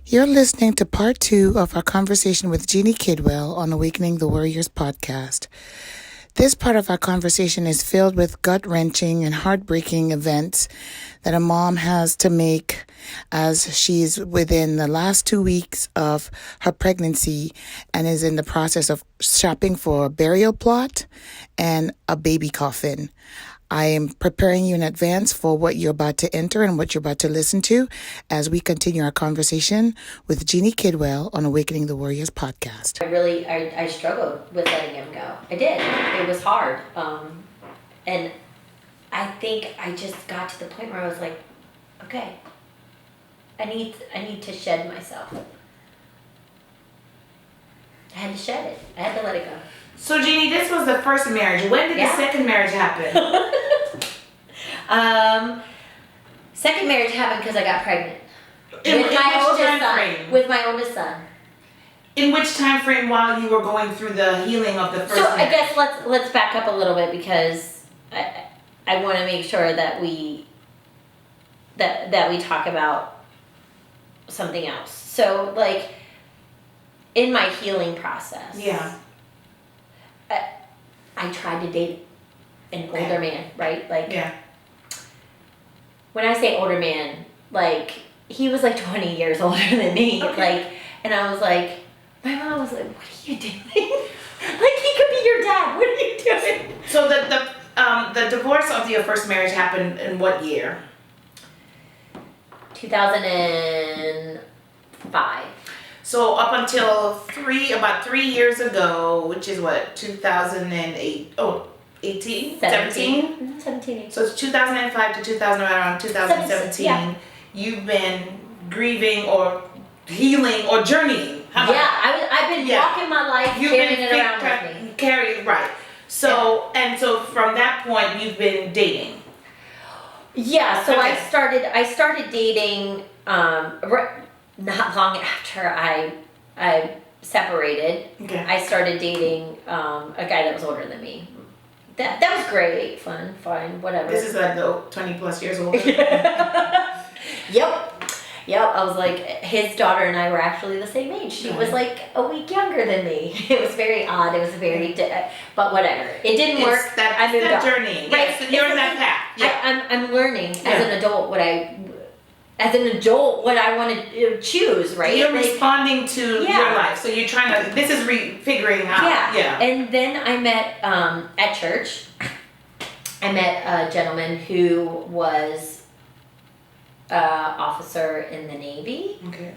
You're listening to part 2 of our conversation with Jeannie Kidwell on Awakening the Warriors podcast. This part of our conversation is filled with gut-wrenching and heartbreaking events that a mom has to make as she's within the last 2 weeks of her pregnancy and is in the process of shopping for a burial plot and a baby coffin. I am preparing you in advance for what you're about to enter and what you're about to listen to as we continue our conversation with Jeannie Kidwell on Awakening the Warriors podcast. I struggled with letting him go. I did. It was hard. And I think I just got to the point where I was like, okay, I need to shed myself. I had to shed it. I had to let it go. So, Jeannie, this was the first marriage. When did the second marriage happen? Second marriage happened because I got pregnant. With my oldest son. In which time frame while you were going through the healing of the first marriage? I guess let's back up a little bit because I want to make sure that we talk about something else. So, like, in my healing process. Yeah. I tried to date an older man, right? Like, yeah. When I say older man, like, he was like 20 years older than me. Okay. Like, and I was like, my mom was like, what are you doing? Like, he could be your dad. What are you doing? So the divorce of your first marriage happened in what year? 2005. So up until about 3 years ago, which is what, 2008, 18? 17? 17. So it's 2005 to around 2017. Yeah. You've been grieving or healing or journeying. I've been walking my life carrying it around with me. Right. So, and so from that point, you've been dating. Yeah, so okay. I started dating, not long after I separated. Okay. I started dating a guy that was older than me. That was great, fun, fine, whatever. This is like the 20 plus years older. Yep. I was like, his daughter and I were actually the same age. She was like a week younger than me. It was very odd. It was very, but whatever. It didn't work. I moved on. Journey. Right. Yes, you're in that path. Yeah. I'm learning as an adult what I want to choose, right? You're responding to your life. So you're trying to, this is figuring out. Yeah. And then I met, at church, I met a gentleman who was officer in the Navy. Okay.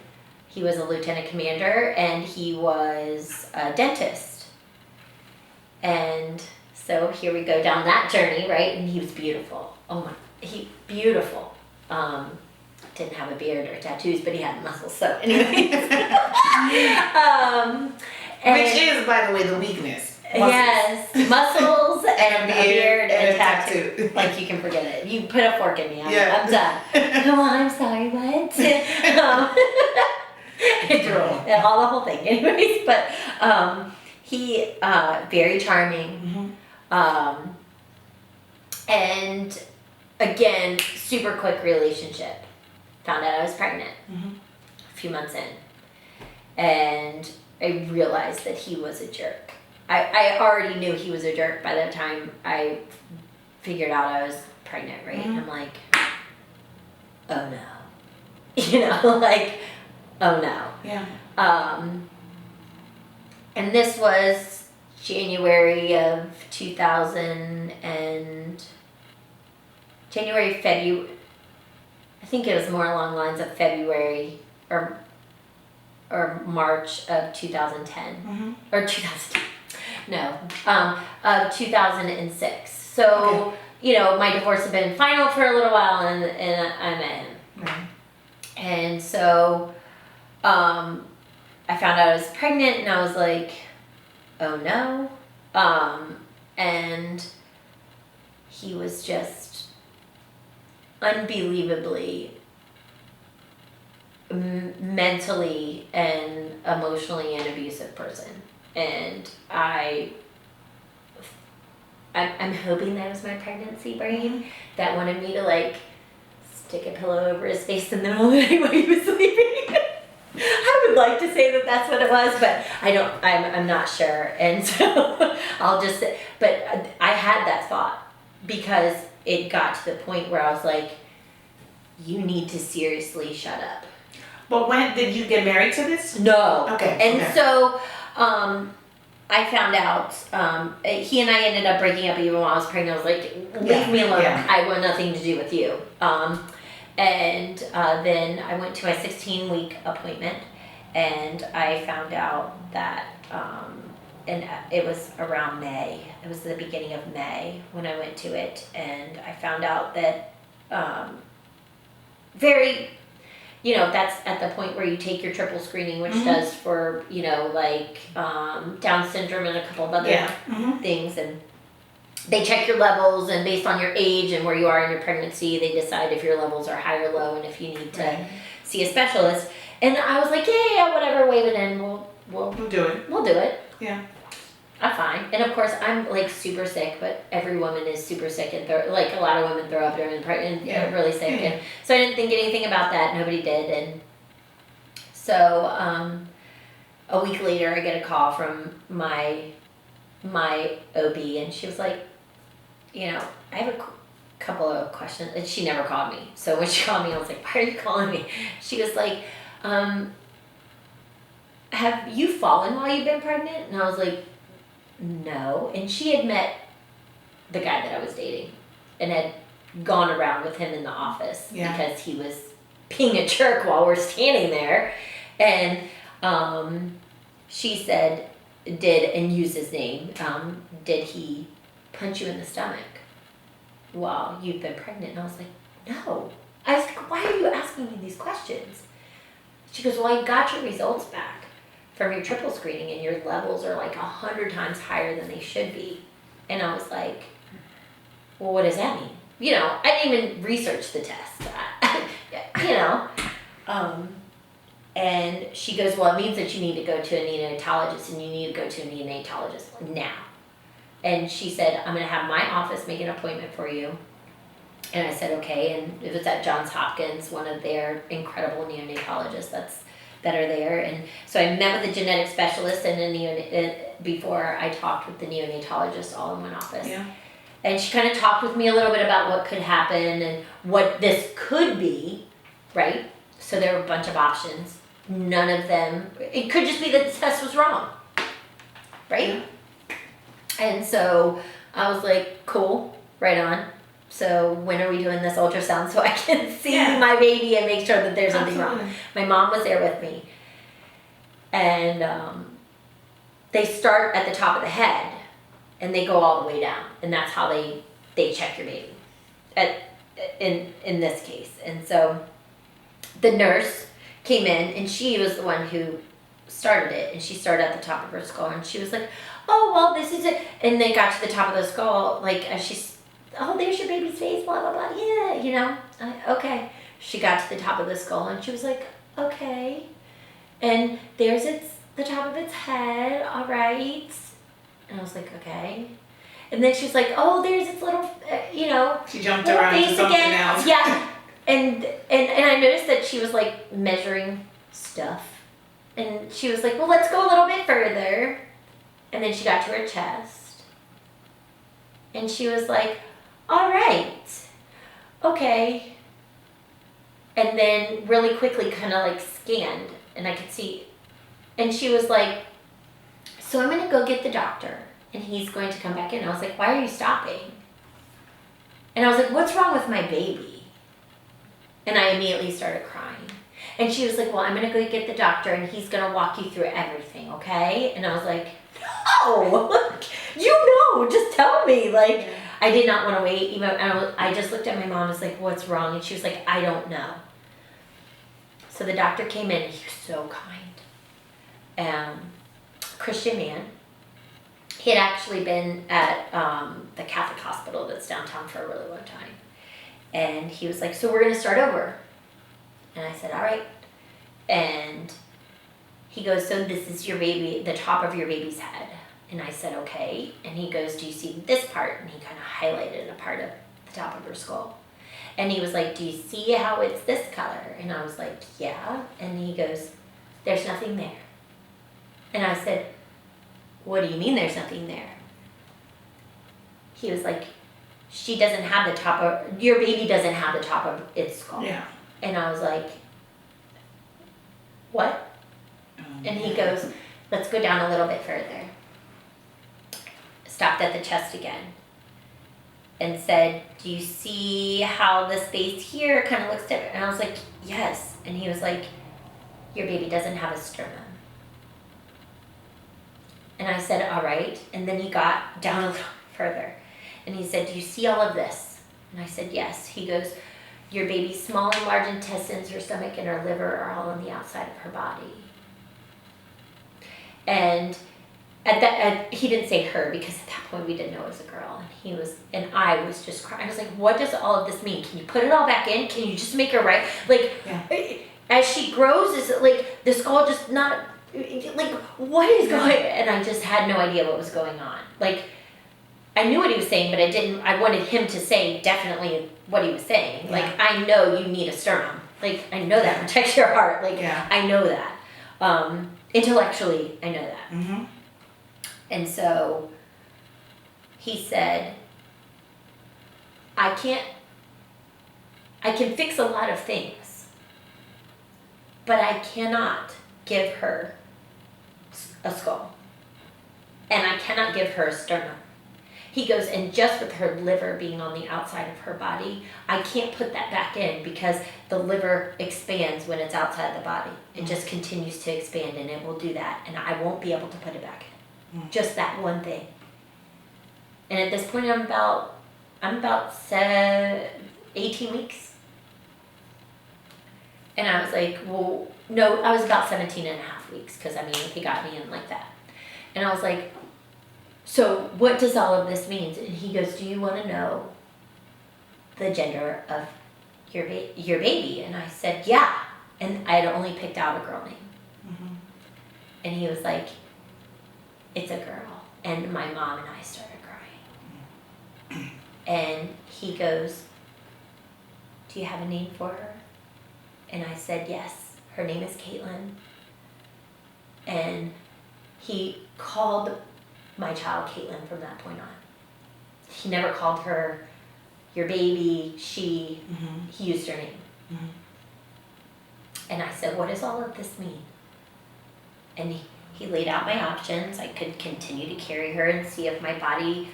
He was a lieutenant commander and he was a dentist. And so here we go down that journey, right? And he was beautiful. Beautiful. Didn't have a beard or tattoos, but he had muscles. So anyways. Which is, by the way, the weakness. Muscles. Yes, muscles and a beard and a tattoo. Like, you can forget it. You put a fork in me, I'm done. Oh, I'm sorry, what? All the whole thing. Anyways, but he, very charming. Mm-hmm. And again, super quick relationship. Found out I was pregnant a few months in. And I realized that he was a jerk. I already knew he was a jerk by the time I figured out I was pregnant, right? Mm-hmm. I'm like, oh no. Like, oh no. Yeah. And this was February, I think it was more along the lines of February or March of 2010 or 2010. No, of 2006. So, my divorce had been final for a little while and I met him. Right. And so, I found out I was pregnant and I was like, oh no. And he was just unbelievably mentally and emotionally an abusive person. And I'm hoping that was my pregnancy brain that wanted me to, like, stick a pillow over his face in the middle of the night while he was sleeping. like to say that that's what it was, but I'm not sure. And so I'll just say, but I had that thought because it got to the point where I was like, you need to seriously shut up. But when did you get married to this? No. Okay. And so I found out, he and I ended up breaking up even while I was pregnant. I was like, leave me alone. Yeah. I want nothing to do with you. And then I went to my 16-week appointment, and I found out that, and it was around May. It was the beginning of May when I went to it, and I found out that very, that's at the point where you take your triple screening, which does for, like Down syndrome and a couple of other things, and they check your levels, and based on your age and where you are in your pregnancy, they decide if your levels are high or low and if you need to see a specialist. And I was like, yeah, whatever, wave it in, we'll do it. We'll do it. Yeah. I'm fine. And of course, I'm like super sick, but every woman is super sick, and like a lot of women throw up during pregnant, really sick. And so I didn't think anything about that. Nobody did. And so a week later, I get a call from my OB, and she was like, I have a couple of questions. And she never called me. So when she called me, I was like, why are you calling me? She was like, have you fallen while you've been pregnant? And I was like, no. And she had met the guy that I was dating and had gone around with him in the office because he was being a jerk while we're standing there. And she said, and used his name, did he punch you in the stomach while you've been pregnant? And I was like, no. I was like, why are you asking me these questions? She goes, well, I got your results back from your triple screening, and your levels are like 100 times higher than they should be. And I was like, well, what does that mean? I didn't even research the test. And she goes, well, it means that you need to go to a neonatologist, and you need to go to a neonatologist now. And she said, I'm going to have my office make an appointment for you. And I said, okay. And it was at Johns Hopkins, one of their incredible neonatologists that are there. And so I met with a genetic specialist and before I talked with the neonatologist all in one office. Yeah. And she kind of talked with me a little bit about what could happen and what this could be, right? So there were a bunch of options. None of them, it could just be that the test was wrong, right? Yeah. And so I was like, cool, right on. So when are we doing this ultrasound so I can see my baby and make sure that there's nothing wrong? My mom was there with me. And they start at the top of the head and they go all the way down. And that's how they check your baby in this case. And so the nurse came in, and she was the one who started it. And she started at the top of her skull, and she was like, oh, well, this is it. And they got to the top of the skull, like as she's, oh, there's your baby's face, blah, blah, blah. Yeah, okay. She got to the top of the skull, and she was like, okay. And there's the top of its head, all right. And I was like, okay. And then she's like, oh, there's its little, She jumped around to something else. Yeah. And I noticed that she was like measuring stuff. And she was like, well, let's go a little bit further. And then she got to her chest. And she was like, all right, okay. And then really quickly kind of like scanned, and I could see. And she was like, so I'm going to go get the doctor, and he's going to come back in. I was like, why are you stopping? And I was like, what's wrong with my baby? And I immediately started crying. And she was like, well, I'm going to go get the doctor, and he's going to walk you through everything, okay? And I was like, no, just tell me. Like, I did not want to wait. Even I just looked at my mom and was like, what's wrong? And she was like, I don't know. So the doctor came in, and he was so kind. Christian man. He had actually been at the Catholic hospital that's downtown for a really long time. And he was like, so we're going to start over. And I said, all right. And he goes, so this is your baby, the top of your baby's head. And I said, okay. And he goes, do you see this part? And he kind of highlighted a part of the top of her skull. And he was like, do you see how it's this color? And I was like, yeah. And he goes, there's nothing there. And I said, what do you mean there's nothing there? He was like, she doesn't have the top of, your baby doesn't have the top of its skull. Yeah. And I was like, what? And he goes, let's go down a little bit further. Stopped at the chest again and said, do you see how the space here kind of looks different? And I was like, yes. And he was like, your baby doesn't have a sternum. And I said, all right. And then he got down a little further and he said, do you see all of this? And I said, yes. He goes, your baby's small and large intestines, her stomach, and her liver are all on the outside of her body. And he didn't say her, because at that point we didn't know it was a girl. And I was just crying. I was like, what does all of this mean? Can you put it all back in? Can you just make her right? Like, as she grows, is it like the skull just not, like, what is going on? And I just had no idea what was going on. Like, I knew what he was saying, but I wanted him to say definitely what he was saying. Yeah. Like, I know you need a sternum. Like, I know that protects your heart. Like, I know that. Intellectually, I know that. Mm-hmm. And so he said, I can fix a lot of things, but I cannot give her a skull. And I cannot give her a sternum. He goes, and just with her liver being on the outside of her body, I can't put that back in because the liver expands when it's outside the body. It just continues to expand, and it will do that, and I won't be able to put it back in. Just that one thing. And at this point, I'm about 18 weeks. And I was like, well, no, I was about 17 and a half weeks, because I mean, he got me in like that. And I was like, so what does all of this mean? And he goes, do you want to know the gender of your baby? And I said, yeah. And I had only picked out a girl name. Mm-hmm. And he was like, it's a girl. And my mom and I started crying. And he goes, do you have a name for her? And I said, yes, her name is Caitlin. And he called my child Caitlin from that point on. He never called her your baby, she. He used her name. And I said, what does all of this mean? And he laid out my options. I could continue to carry her and see if my body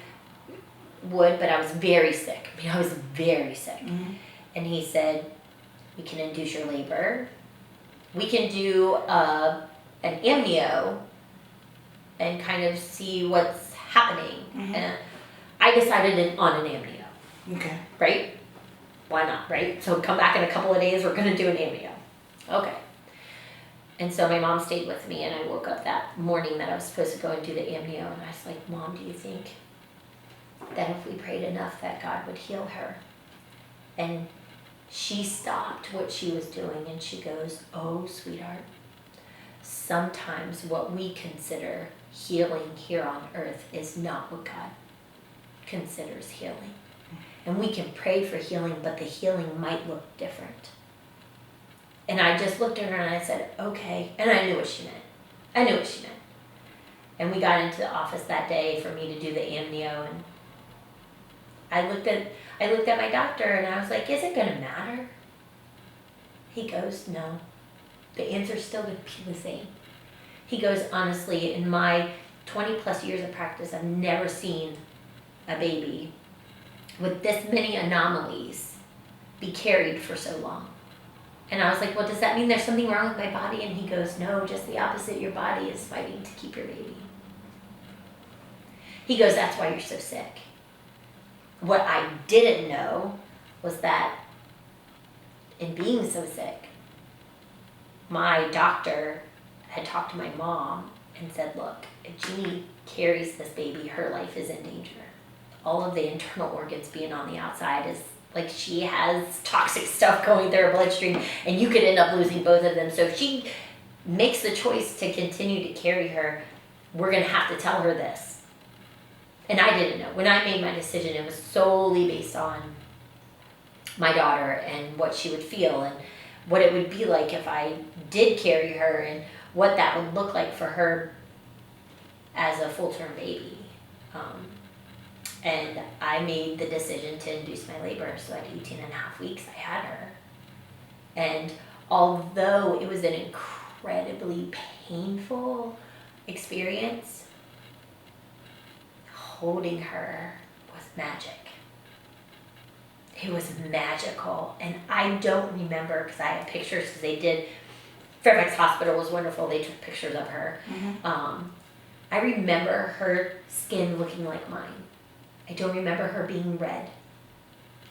would, but I was very sick. I mean, I was very sick. And he said, we can induce your labor. We can do an amnio and kind of see what's happening. And I decided on an amnio. Okay. Right? Why not, right? So come back in a couple of days, we're going to do an amnio. Okay. And so my mom stayed with me, and I woke up that morning that I was supposed to go and do the amnio, and I was like, Mom, do you think that if we prayed enough that God would heal her? And she stopped what she was doing, and she goes, oh, sweetheart, sometimes what we consider healing here on earth is not what God considers healing. And we can pray for healing, but the healing might look different. And I just looked at her and I said, okay. And I knew what she meant. And we got into the office that day for me to do the amnio, and I looked at my doctor and I was like, is it gonna matter? He goes, no. The answer's still gonna be the same. He goes, honestly, in my 20 plus years of practice, I've never seen a baby with this many anomalies be carried for so long. And I was like, well, does that mean there's something wrong with my body? And he goes, no, just the opposite. Your body is fighting to keep your baby. He goes, that's why you're so sick. What I didn't know was that in being so sick, my doctor had talked to my mom and said, look, if Jeannie carries this baby, her life is in danger. All of the internal organs being on the outside is like, she has toxic stuff going through her bloodstream, and you could end up losing both of them. So if she makes the choice to continue to carry her, we're going to have to tell her this. And I didn't know. When I made my decision, it was solely based on my daughter and what she would feel and what it would be like if I did carry her and what that would look like for her as a full-term baby. And I made the decision to induce my labor. So at 18 and a half weeks, I had her. And although it was an incredibly painful experience, holding her was magic. It was magical. And I don't remember, because I have pictures, because they did, Fairfax Hospital was wonderful. They took pictures of her. I remember her skin looking like mine. I don't remember her being red.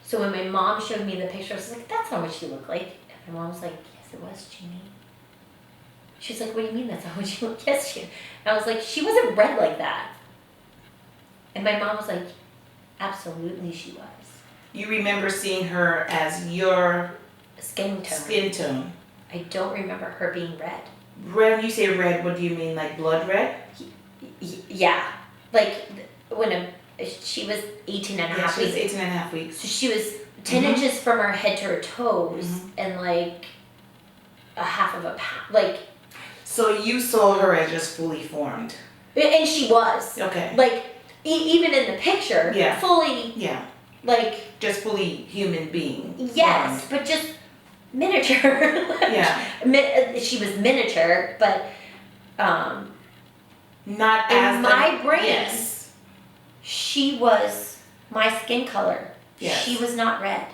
So when my mom showed me the picture, I was like, that's not what she looked like. And my mom was like, yes, it was, Jeannie. She was like, what do you mean that's not what she looked like? Yes, she. And I was like, she wasn't red like that. And my mom was like, absolutely she was. You remember seeing her as your Skin tone. skin tone. I don't remember her being red. When you say red, what do you mean, like blood red? Yeah. Like when she was 18 and a half She was weeks. 18 and a half weeks. So she was 10 inches from her head to her toes and like a half of a pound. Like. So you saw her as just fully formed. And she was. Okay. Like, even in the picture, Yeah. fully, Yeah. like. Just fully human being. Yes, formed. but just miniature. Yeah. She was miniature, but Not in as my brain, yes. she was my skin color. Yes. She was not red.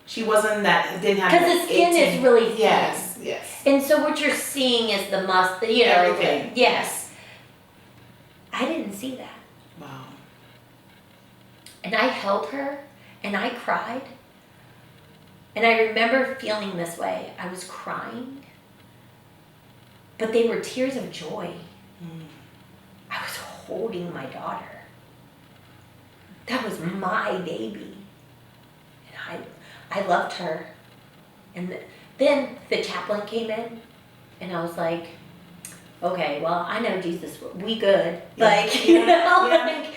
She wasn't that, didn't have Because the skin is really thin. Yes, yes. And so what you're seeing is the Everything. Yes. I didn't see that. Wow. And I held her, and I cried. And I remember feeling this way. I was crying, but they were tears of joy. I was holding my daughter. That was my baby. And I loved her. And then the chaplain came in, and I was like, okay, well, I know Jesus, we good. Yeah. Like, you know, Yeah. like,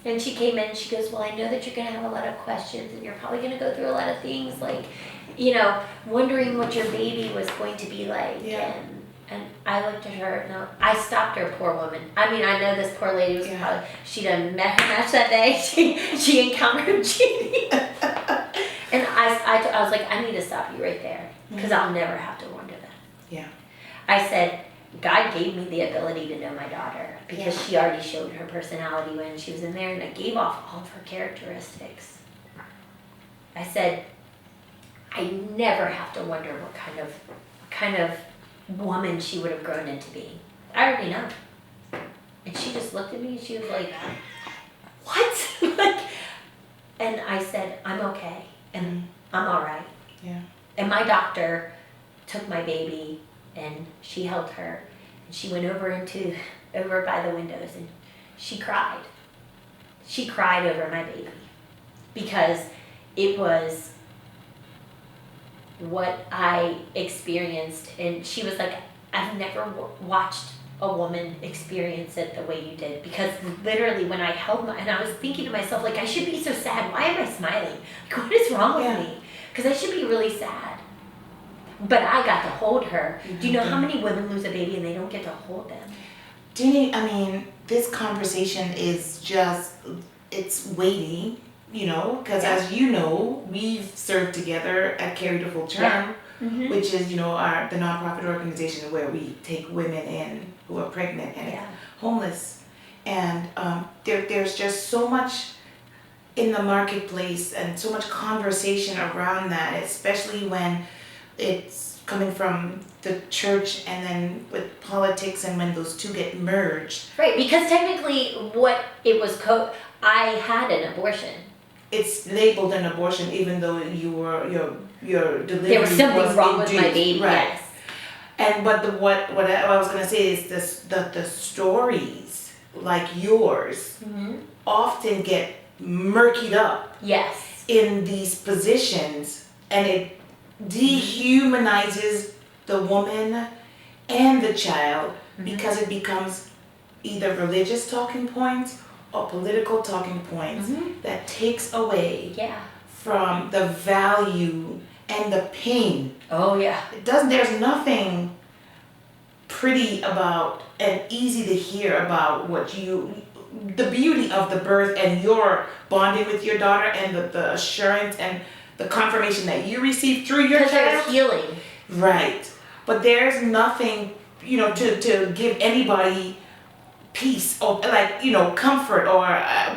and she came in and she goes, well, I know that you're going to have a lot of questions and you're probably going to go through a lot of things, like, you know, wondering what your baby was going to be like. Yeah. And I looked at her and I stopped her, poor woman. I mean, I know this poor lady was probably, she done met her match that day. She encountered Jeannie. And I was like, I need to stop you right there because I'll never have to wonder that. Yeah. I said, God gave me the ability to know my daughter because she already showed her personality when she was in there, and I gave off all of her characteristics. I said, I never have to wonder what kind of woman she would have grown into being. I already know. And she just looked at me and she was like, what? Like, and I said, I'm okay and I'm all right. Yeah. And my doctor took my baby and she held her and she went over by the windows and she cried. She cried over my baby because it was what I experienced. And she was like, I've never watched a woman experience it the way you did, because literally when I held and I was thinking to myself, like, I should be so sad. Why am I smiling? Like, what is wrong with me? Because I should be really sad. But I got to hold her. Do you know how many women lose a baby and they don't get to hold them? Jeannie, I mean, this conversation is just, it's weighty, you know, because as you know, we've served together at Carry the Full Term, which is, you know, the nonprofit organization where we take women in who are pregnant and homeless. And there's just so much in the marketplace and so much conversation around that, especially when it's coming from the church and then with politics and when those two get merged. Right, because technically what it was, I had an abortion. It's labeled an abortion even though your delivery there was something was wrong induced, with my baby, right. yes. And but what I was gonna say is the stories like yours often get murkied up in these positions, and it dehumanizes the woman and the child because it becomes either religious talking points or political talking points that takes away from the value and the pain. Oh yeah. There's nothing pretty about and easy to hear about the beauty of the birth and your bonding with your daughter and the assurance and the confirmation that you received through your Because I child. was healing. Right. But there's nothing, to give anybody peace or comfort or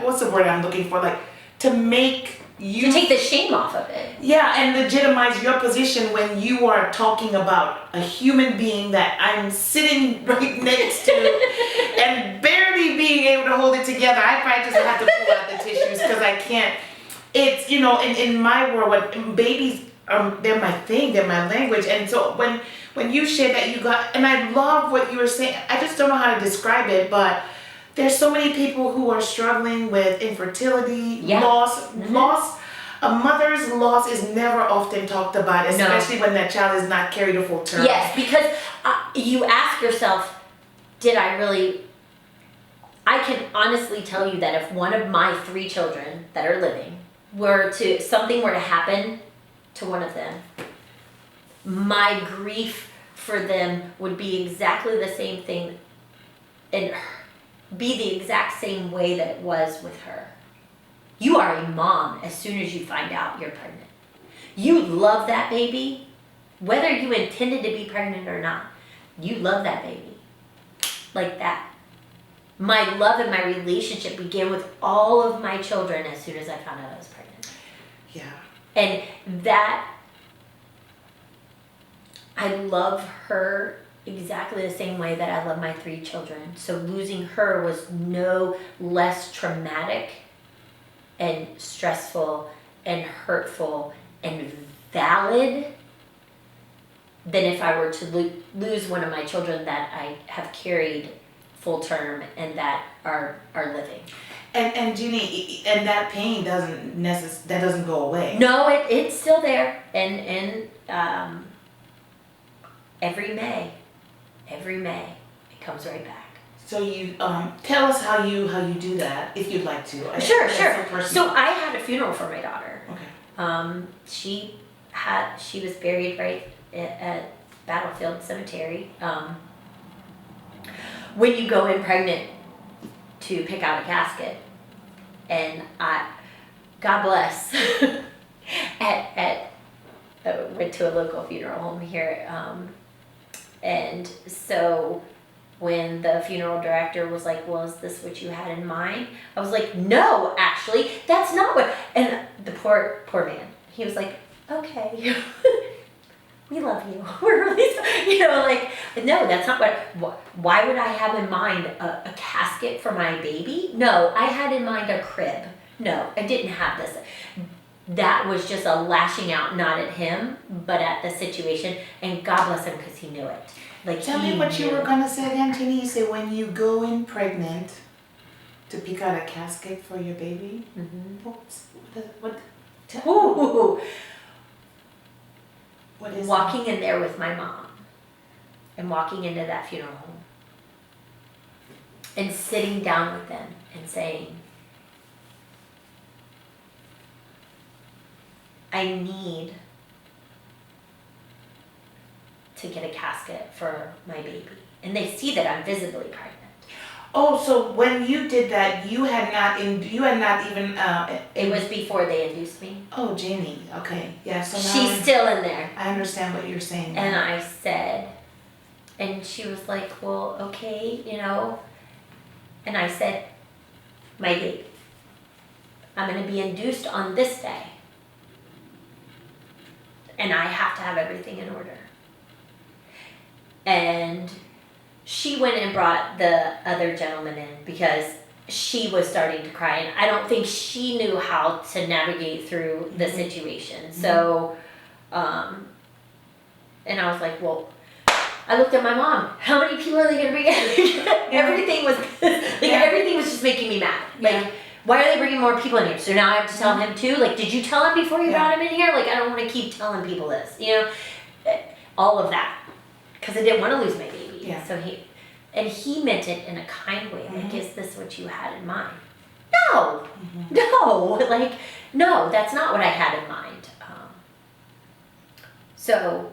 what's the word I'm looking for? Like to make you To take the shame off of it. yeah, and legitimize your position when you are talking about a human being that I'm sitting right next to and barely being able to hold it together. I probably just have to pull out the tissues because I can't. It's, in my world, when babies, they're my thing, they're my language. And so when you shared that you got, and I love what you were saying, I just don't know how to describe it, but there's so many people who are struggling with infertility, loss. A mother's loss is never often talked about, especially when that child is not carried to full term. Yes, because you ask yourself, did I really... I can honestly tell you that if one of my 3 children that are living something were to happen to one of them, my grief for them would be exactly the same thing and be the exact same way that it was with her. You are a mom as soon as you find out you're pregnant. You love that baby, whether you intended to be pregnant or not. You love that baby like that. My love and my relationship began with all of my children as soon as I found out I was pregnant. Yeah. And that, I love her exactly the same way that I love my 3 children. So losing her was no less traumatic and stressful and hurtful and valid than if I were to lose one of my children that I have carried full term and that are living. And Jeannie, and that pain doesn't go away. No, it's still there, and every May, it comes right back. So you tell us how you do that if you'd like to. Sure. So So I had a funeral for my daughter. Okay. She was buried right at Battlefield Cemetery. When you go in pregnant to pick out a casket, and God bless, went to a local funeral home here, and so when the funeral director was like, well, is this what you had in mind? I was like, no, actually, that's not what, and the poor man, he was like, okay, we love you, we're really, no, that's not why would I have in mind a casket for my baby? No, I had in mind a crib. No, I didn't have this. That was just a lashing out, not at him, but at the situation, and God bless him because he knew it. Tell me what you were gonna say again, Jeannie. You said when you go in pregnant to pick out a casket for your baby. Mm-hmm. What is walking in there with my mom and walking into that funeral home and sitting down with them and saying, I need to get a casket for my baby. And they see that I'm visibly pregnant. Oh, so when you did that, you had not even. It was before they induced me. Oh, Jeannie. Okay, yeah. So now She's still in there. I understand what you're saying. Now. And I said, and she was like, well, okay, And I said, my baby, I'm going to be induced on this day. And I have to have everything in order. And she went and brought the other gentleman in because she was starting to cry. And I don't think she knew how to navigate through the situation. So, and I was like, well, I looked at my mom. How many people are they going to bring in? Everything was just making me mad. Why are they bringing more people in here? So now I have to tell him too? Did you tell him before you brought him in here? I don't want to keep telling people this, all of that. Because I didn't want to lose my baby. Yeah. So he meant it in a kind way. Is this what you had in mind? No. No. No, that's not what I had in mind. So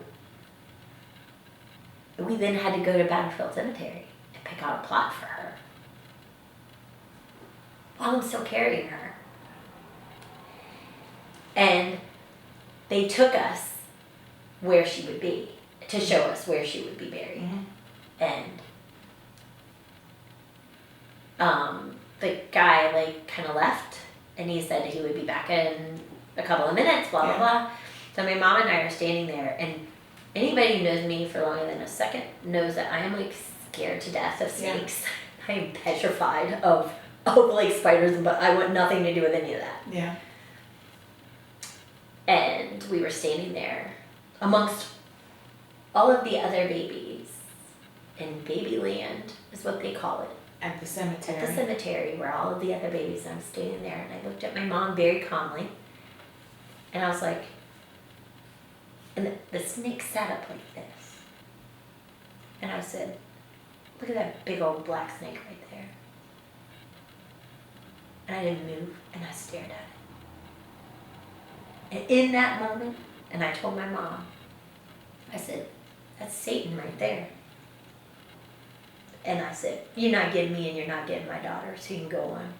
We then had to go to Battlefield Cemetery and pick out a plot for her while I'm still carrying her. And they took us where she would be, to show us where she would be buried. And the guy like kind of left, and he said he would be back in a couple of minutes, blah blah blah. So my mom and I are standing there, and anybody who knows me for longer than a second knows that I am like scared to death of snakes. I am petrified of like spiders, but I want nothing to do with any of that. Yeah. And we were standing there amongst all of the other babies in Babyland is what they call it. At the cemetery. At the cemetery where all of the other babies, I'm standing there, and I looked at my mom very calmly, and I was like, and the snake sat up like this. And I said, look at that big old black snake right there. And I didn't move, and I stared at it. And in that moment, and I told my mom, I said, that's Satan right there. And I said, you're not getting me and you're not getting my daughter, so you can go on.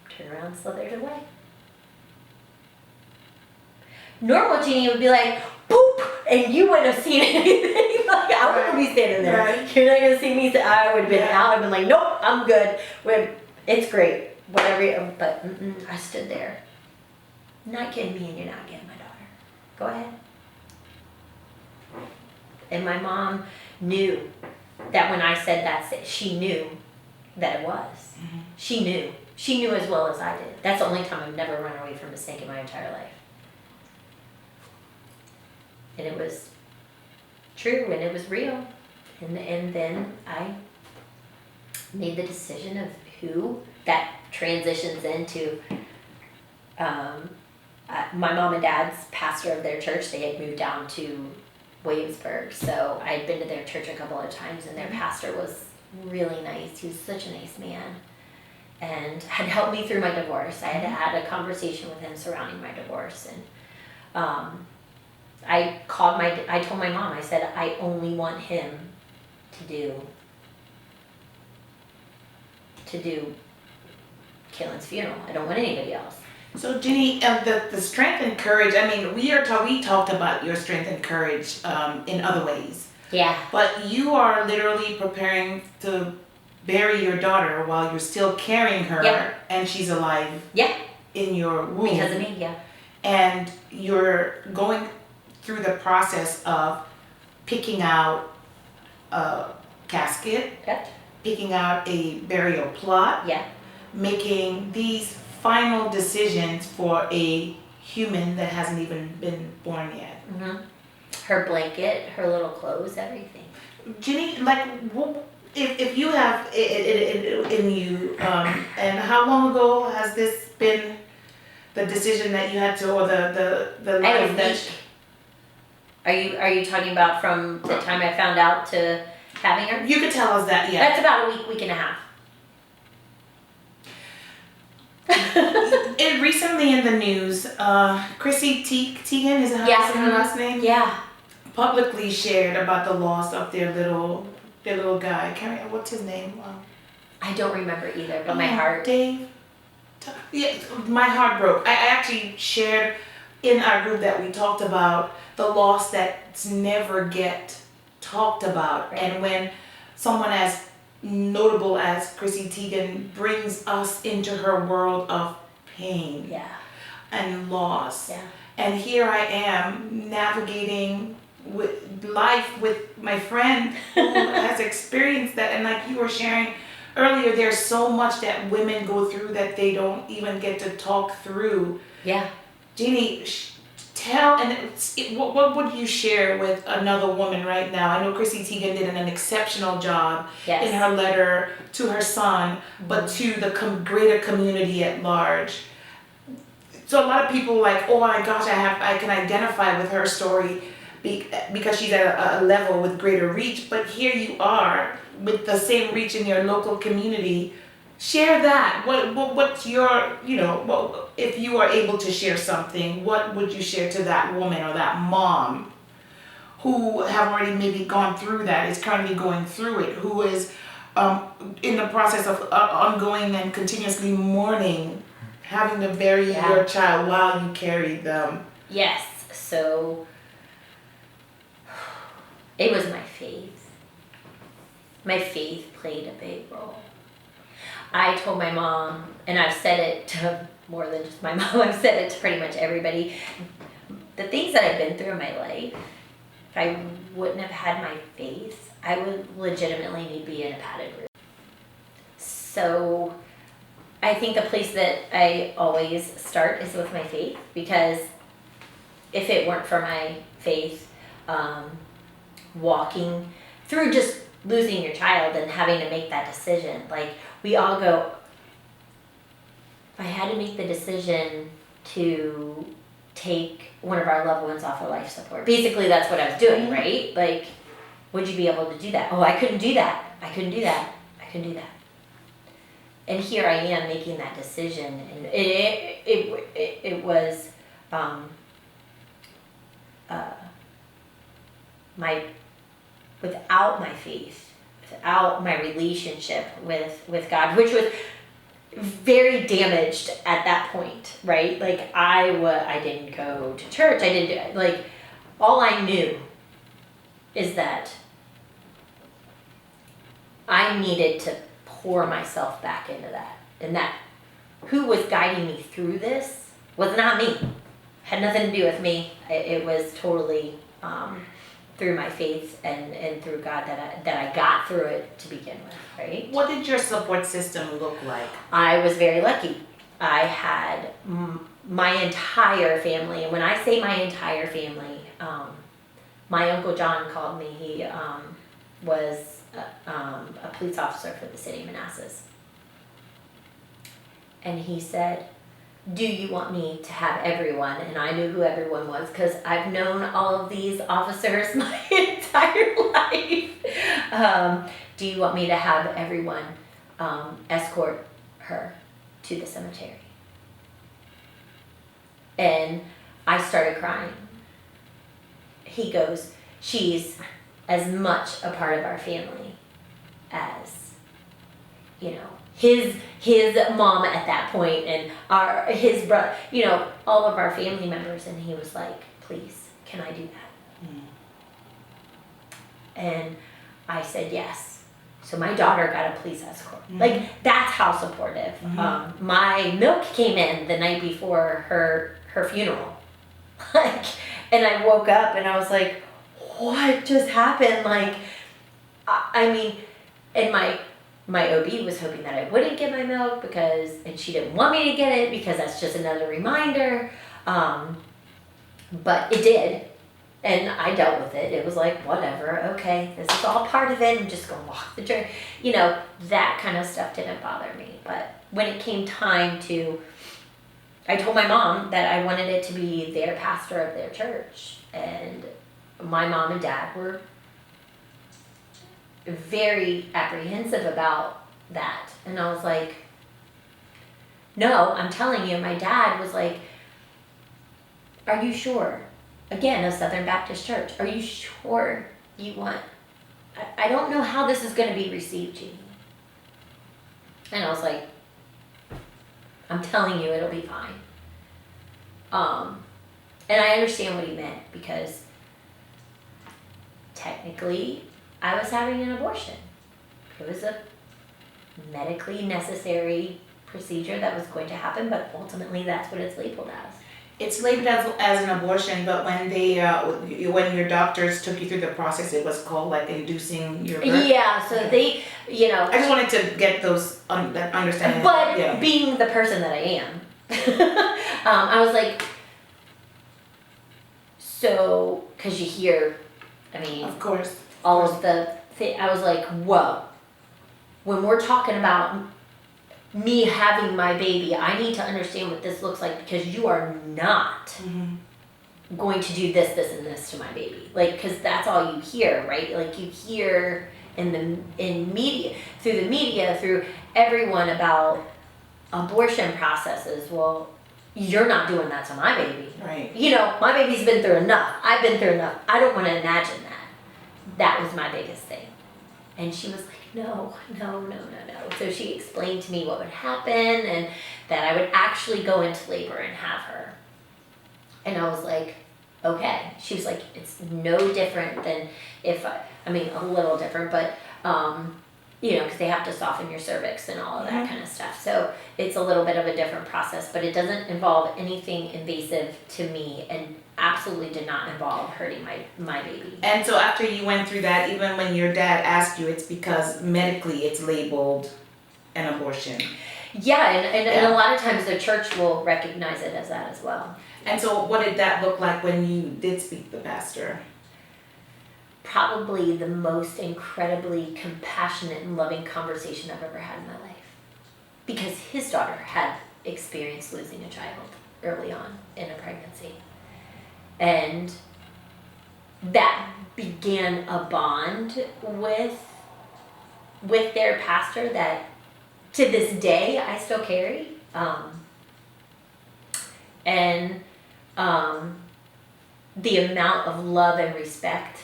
Turn around and slithered away. Normal Jeannie would be like, boop, and you wouldn't have seen anything. Like, I wouldn't be standing there. Right. You're not going to see me. I would have been out. I've been like, nope, I'm good. It's great. Whatever. But I stood there. Not getting me and you're not getting my daughter. Go ahead. And my mom knew that when I said that's it, she knew that it was. She knew. She knew as well as I did. That's the only time I've never run away from a snake in my entire life. And it was true and it was real. And then I made the decision of who that transitions into my mom and dad's pastor of their church. They had moved down to Williamsburg, so I had been to their church a couple of times, and their pastor was really nice. He was such a nice man and had helped me through my divorce. I had had a conversation with him surrounding my divorce, and I told my mom, I said, I only want him to do Kaylin's funeral. I don't want anybody else. So Jeannie, the strength and courage, I mean, we talked about your strength and courage in other ways. Yeah. But you are literally preparing to bury your daughter while you're still carrying her and she's alive in your womb. Because of me, And you're going through the process of picking out a casket, picking out a burial plot, making these final decisions for a human that hasn't even been born yet. Her blanket, her little clothes, everything. Jeannie, like, if you have it in you, and how long ago has this been the decision that you had to, or the life that? Are you talking about from the time I found out to having her? You could tell us that, yeah. That's about a week and a half. Recently in the news, Chrissy Teigen, is her last name? Yeah. Publicly shared about the loss of their little guy. What's his name? I don't remember either, but my heart. Dave. Yeah, my heart broke. I actually shared in our group that we talked about the loss that's never get talked about, and when someone as notable as Chrissy Teigen brings us into her world of pain and loss. And here I am navigating with life with my friend who has experienced that. And like you were sharing earlier, there's so much that women go through that they don't even get to talk through. Jeannie, what would you share with another woman right now? I know Chrissy Teigen did an exceptional job in her letter to her son, but to the greater community at large. So a lot of people like, oh my gosh, I can identify with her story because she's at a level with greater reach. But here you are with the same reach in your local community. Share that. What's your, if you are able to share something, what would you share to that woman or that mom who have already maybe gone through that, is currently going through it, who is in the process of ongoing and continuously mourning, having to bury your child while you carry them. Yes. So it was my faith. My faith played a big role. I told my mom, and I've said it to more than just my mom, I've said it to pretty much everybody, the things that I've been through in my life, if I wouldn't have had my faith, I would legitimately need to be in a padded room. So I think the place that I always start is with my faith, because if it weren't for my faith, walking through just losing your child and having to make that decision, like we all go, if I had to make the decision to take one of our loved ones off of life support, basically that's what I was doing, right? Like, would you be able to do that? Oh, I couldn't do that. I couldn't do that. I couldn't do that. And here I am making that decision, and it was without my faith, without my relationship with God, which was very damaged at that point, right? Like I didn't go to church. I didn't, like, all I knew is that I needed to pour myself back into that, and that who was guiding me through this was not me. Had nothing to do with me. It was totally through my faith and through God that I got through it to begin with, right? What did your support system look like? I was very lucky. I had my entire family, and when I say my entire family, my Uncle John called me. He was a police officer for the city of Manassas. And he said, do you want me to have everyone? And I knew who everyone was because I've known all of these officers my entire life. Do you want me to have everyone escort her to the cemetery? And I started crying. He goes, she's as much a part of our family as, you know, his mom at that point, and his brother, you know, all of our family members. And he was like, please, can I do that? And I said yes. So my daughter got a police escort. Like, that's how supportive. My milk came in the night before her funeral. Like, and I woke up and I was like, what just happened? Like, I mean, and my OB was hoping that I wouldn't get my milk and she didn't want me to get it because that's just another reminder. But it did. And I dealt with it. It was like, whatever, okay, this is all part of it. I'm just going to walk the journey. You know, that kind of stuff didn't bother me. But when it came time to, I told my mom that I wanted it to be their pastor of their church. And my mom and dad were very apprehensive about that. And I was like, no, I'm telling you. My dad was like, are you sure? Again, a Southern Baptist church. Are you sure you want? I don't know how this is going to be received, Jeannie. And I was like, I'm telling you, it'll be fine. And I understand what he meant, because technically I was having an abortion. It was a medically necessary procedure that was going to happen, but ultimately that's what it's labeled as. It's labeled as an abortion, but when when your doctors took you through the process, it was called like inducing your birth. Yeah, so they, you know. I just wanted to get those that understanding. But being the person that I am, I was like, so, because you hear, I mean, of course, all of the I was like, whoa. When we're talking about me having my baby, I need to understand what this looks like, because you are not going to do this, this, and this to my baby. Like, because that's all you hear, right? Like, you hear in media, through everyone about abortion processes. Well, you're not doing that to my baby. Right. You know, my baby's been through enough. I've been through enough. I don't want to imagine that. That was my biggest thing. And she was like, no. So she explained to me what would happen and that I would actually go into labor and have her. And I was like, okay. She was like, it's no different than I mean, a little different, but, you know, because they have to soften your cervix and all of that kind of stuff. So it's a little bit of a different process, but it doesn't involve anything invasive to me and absolutely did not involve hurting my baby. And so after you went through that, even when your dad asked you, it's because medically it's labeled an abortion. Yeah, and a lot of times the church will recognize it as that as well. And so what did that look like when you did speak to the pastor? Probably the most incredibly compassionate and loving conversation I've ever had in my life. Because his daughter had experienced losing a child early on in a pregnancy. And that began a bond with their pastor that to this day I still carry. The amount of love and respect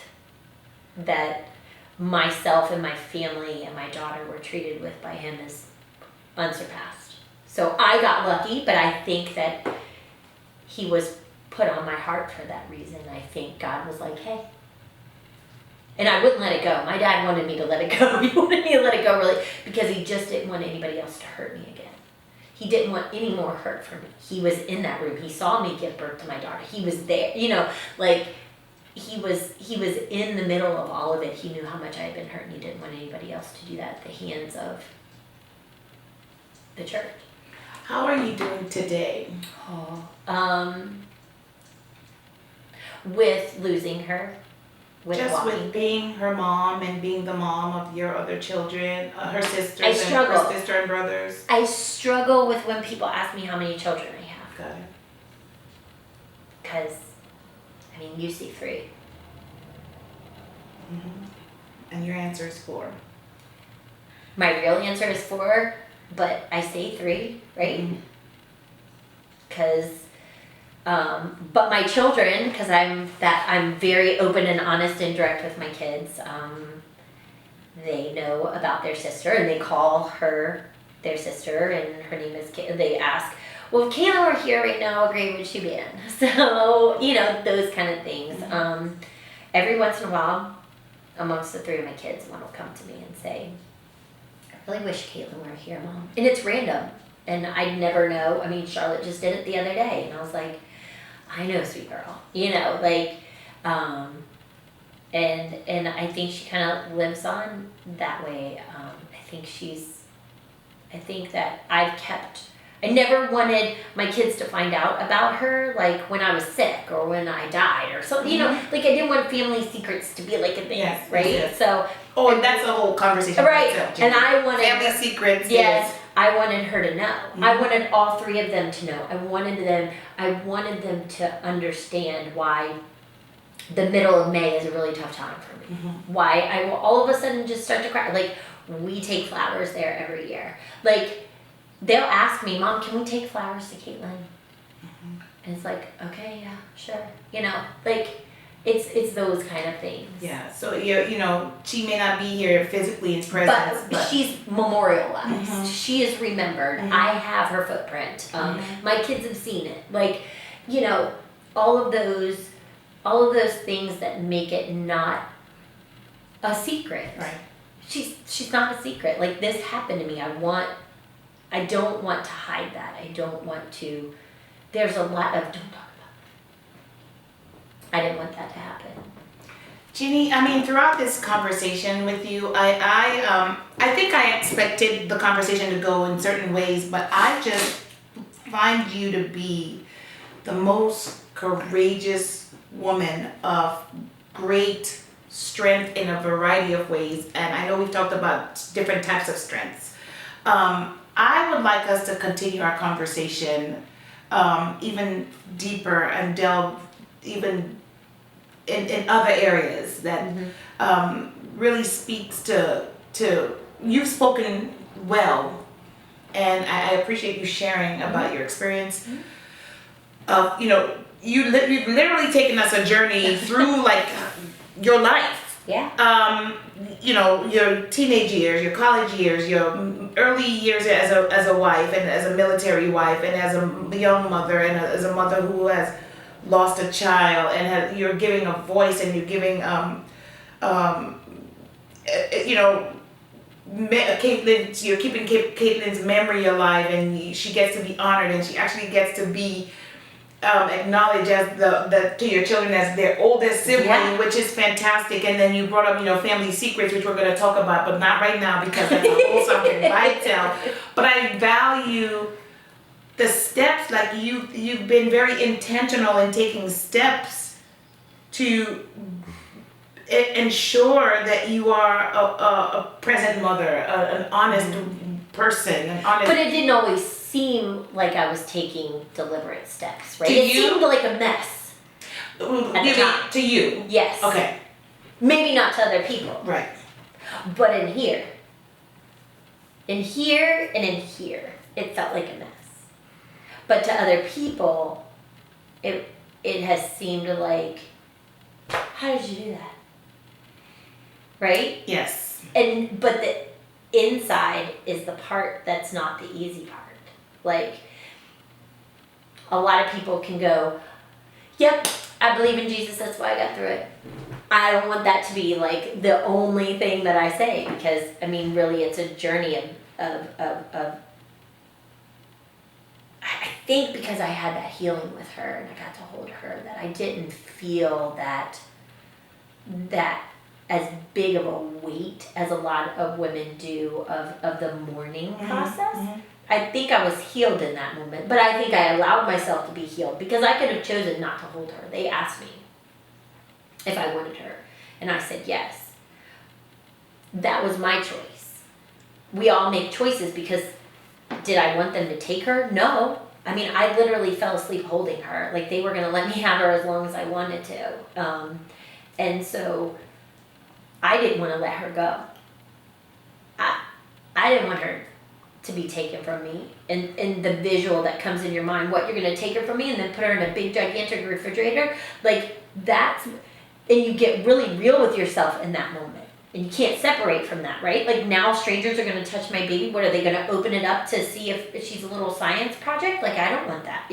that myself and my family and my daughter were treated with by him is unsurpassed. So I got lucky, but I think that he was put on my heart for that reason. I think God was like, hey. And I wouldn't let it go. My dad wanted me to let it go. He wanted me to let it go really because he just didn't want anybody else to hurt me again. He didn't want any more hurt from me. He was in that room. He saw me give birth to my daughter. He was there, you know, like he was in the middle of all of it. He knew how much I had been hurt and he didn't want anybody else to do that at the hands of the church. How are you doing today? With losing her, with being her mom and being the mom of your other children, her sisters her sister and brothers. I struggle with when people ask me how many children I have. Got it. Because, I mean, you see 3. Mm-hmm. And your answer is 4. My real answer is 4, but I say 3, right? Because, but my children, because I'm very open and honest and direct with my kids. They know about their sister and they call her their sister, and her name is they ask, well, if Kayla were here right now, what grade would she be in? So, you know, those kind of things. Every once in a while, amongst the 3 of my kids, one will come to me and say, I really wish Caitlin were here, Mom. And it's random. And I'd never know. I mean, Charlotte just did it the other day. And I was like, I know, sweet girl. You know, like, and I think she kind of lives on that way. I think that I never wanted my kids to find out about her, like when I was sick or when I died or something, you know, like I didn't want family secrets to be like a thing, right? Yes. So. Oh, and that's a whole conversation. Right. Itself, and I wanted. Family secrets. Yes. I wanted her to know. I wanted all 3 of them to know. I wanted them to understand why the middle of May is a really tough time for me. Why I will all of a sudden just start to cry. Like, we take flowers there every year. Like, they'll ask me, Mom, can we take flowers to Caitlin? And it's like, okay, yeah, sure. You know, like, it's those kind of things. Yeah, so you know, she may not be here physically in presence, but she's memorialized. She is remembered. I have her footprint. My kids have seen it. Like, you know, all of those things that make it not a secret. Right. She's not a secret. Like, this happened to me. I don't want to hide that. I don't want to. There's a lot of don't talk about. I didn't want that to happen. Jeannie, I mean, throughout this conversation with you, I think I expected the conversation to go in certain ways, but I just find you to be the most courageous woman of great strength in a variety of ways, and I know we've talked about different types of strengths. I would like us to continue our conversation even deeper and delve even in other areas that really speaks to you've spoken well, and I appreciate you sharing about your experience. of, you've literally taken us a journey through like your life. Yeah. Your teenage years, your college years, your early years as a wife and as a military wife and as a young mother and as a mother who has lost a child, and you're giving a voice, and you're giving Caitlin, you're keeping Caitlin's memory alive, and she gets to be honored, and she actually gets to be acknowledged as to your children as their oldest sibling, Yeah. which is fantastic. And then you brought up, family secrets, which we're going to talk about, but not right now because that's a whole subject by itself. But I value the steps, like you've been very intentional in taking steps to ensure that you are a present mother, an honest person, an honest. But it didn't always seem like I was taking deliberate steps, right? To It you? seemed like a mess. To you. Yes. Okay. Maybe not to other people. Right. But in here, and in here, it felt like a mess. But to other people, it has seemed like, how did you do that? Right? Yes. But the inside is the part that's not the easy part. Like, a lot of people can go, yep, I believe in Jesus, that's why I got through it. I don't want that to be like the only thing that I say, because I mean, really, it's a journey of I think because I had that healing with her and I got to hold her, that I didn't feel that as big of a weight as a lot of women do of the mourning process. Mm-hmm. I think I was healed in that moment, but I think I allowed myself to be healed because I could have chosen not to hold her. They asked me if I wanted her, and I said yes. That was my choice. We all make choices because did I want them to take her? No. I mean, I literally fell asleep holding her. Like, they were going to let me have her as long as I wanted to. And so I didn't want to let her go. I didn't want her to be taken from me. And the visual that comes in your mind, what, you're going to take her from me and then put her in a big, gigantic refrigerator? Like, that's... And you get really real with yourself in that moment. And you can't separate from that, right? Like, now strangers are going to touch my baby. What, are they going to open it up to see if she's a little science project? Like, I don't want that.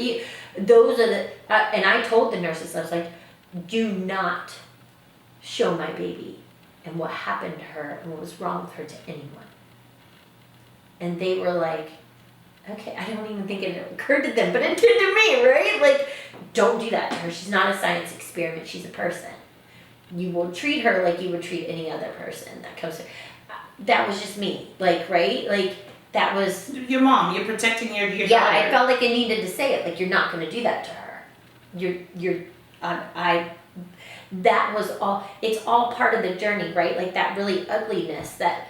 Those are the... and I told the nurses, I was like, do not show my baby and what happened to her and what was wrong with her to anyone. And they were like, okay, I don't even think it occurred to them, but it did to me, right? Like, don't do that to her. She's not a science experiment. She's a person. You will treat her like you would treat any other person that comes to... That was just me. Like, right? Like, that was... Your mom. You're protecting your yeah, daughter. I felt like I needed to say it. Like, you're not going to do that to her. That was all... It's all part of the journey, right? Like, that really ugliness, that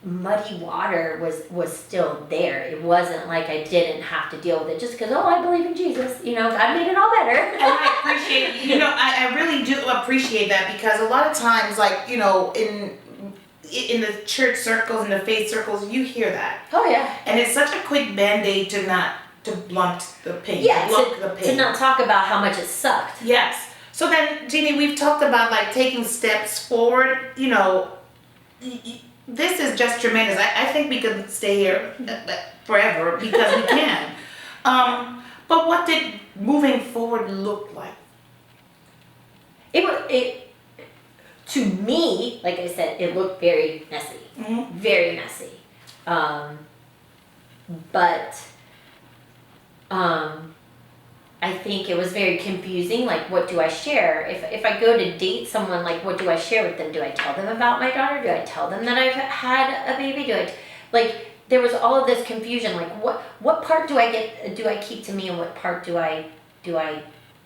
muddy water was still there. It wasn't like I didn't have to deal with it just because, I believe in Jesus. God made it all better. And I appreciate, I really do appreciate that, because a lot of times, like, in the church circles, in the faith circles, you hear that. Oh, yeah. And it's such a quick Band-Aid to blunt the pain. Yeah, the pain. To not talk about how much it sucked. Yes. So then, Jeannie, we've talked about, like, taking steps forward, this is just tremendous. I think we could stay here forever because we can. But what did moving forward look like? It to me, like I said, it looked very messy. Mm-hmm. Very messy. But I think it was very confusing. Like, what do I share? If I go to date someone, like, what do I share with them? Do I tell them about my daughter? Do I tell them that I've had a baby? There was all of this confusion. Like, what part do I keep to me, and what part do I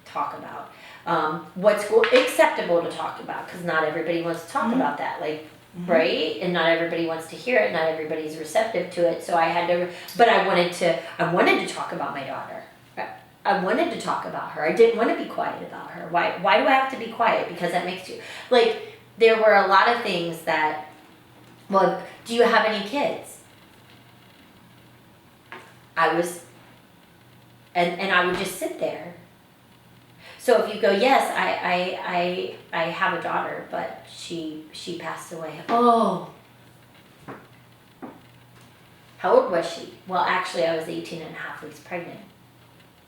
talk about? What's acceptable to talk about? Because not everybody wants to talk about that. Like, mm-hmm. Right? And not everybody wants to hear it. Not everybody's receptive to it. So I had to. But I wanted to talk about my daughter. I wanted to talk about her. I didn't want to be quiet about her. Why do I have to be quiet? Because that makes you... Like, there were a lot of things that... Well, do you have any kids? I was and I would just sit there. So if you go, yes, I have a daughter, but she passed away. Oh. How old was she? Well, actually, I was 18 and a half weeks pregnant.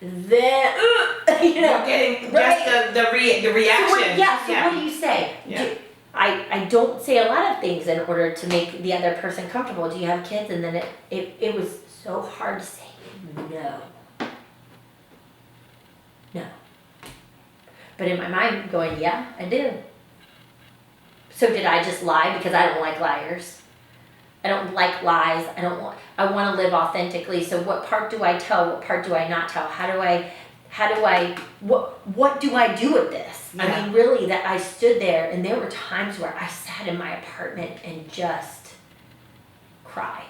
Then, you know, you're getting right? just the reaction. So what do you say? Yeah. I don't say a lot of things in order to make the other person comfortable. Do you have kids? And then it was so hard to say no. No. But in my mind, I'm going, yeah, I do. So did I just lie? Because I don't like liars. I don't like lies. I want to live authentically. So what part do I tell? What part do I not tell? What do I do with this? Yeah. I mean, really, that I stood there, and there were times where I sat in my apartment and just cried.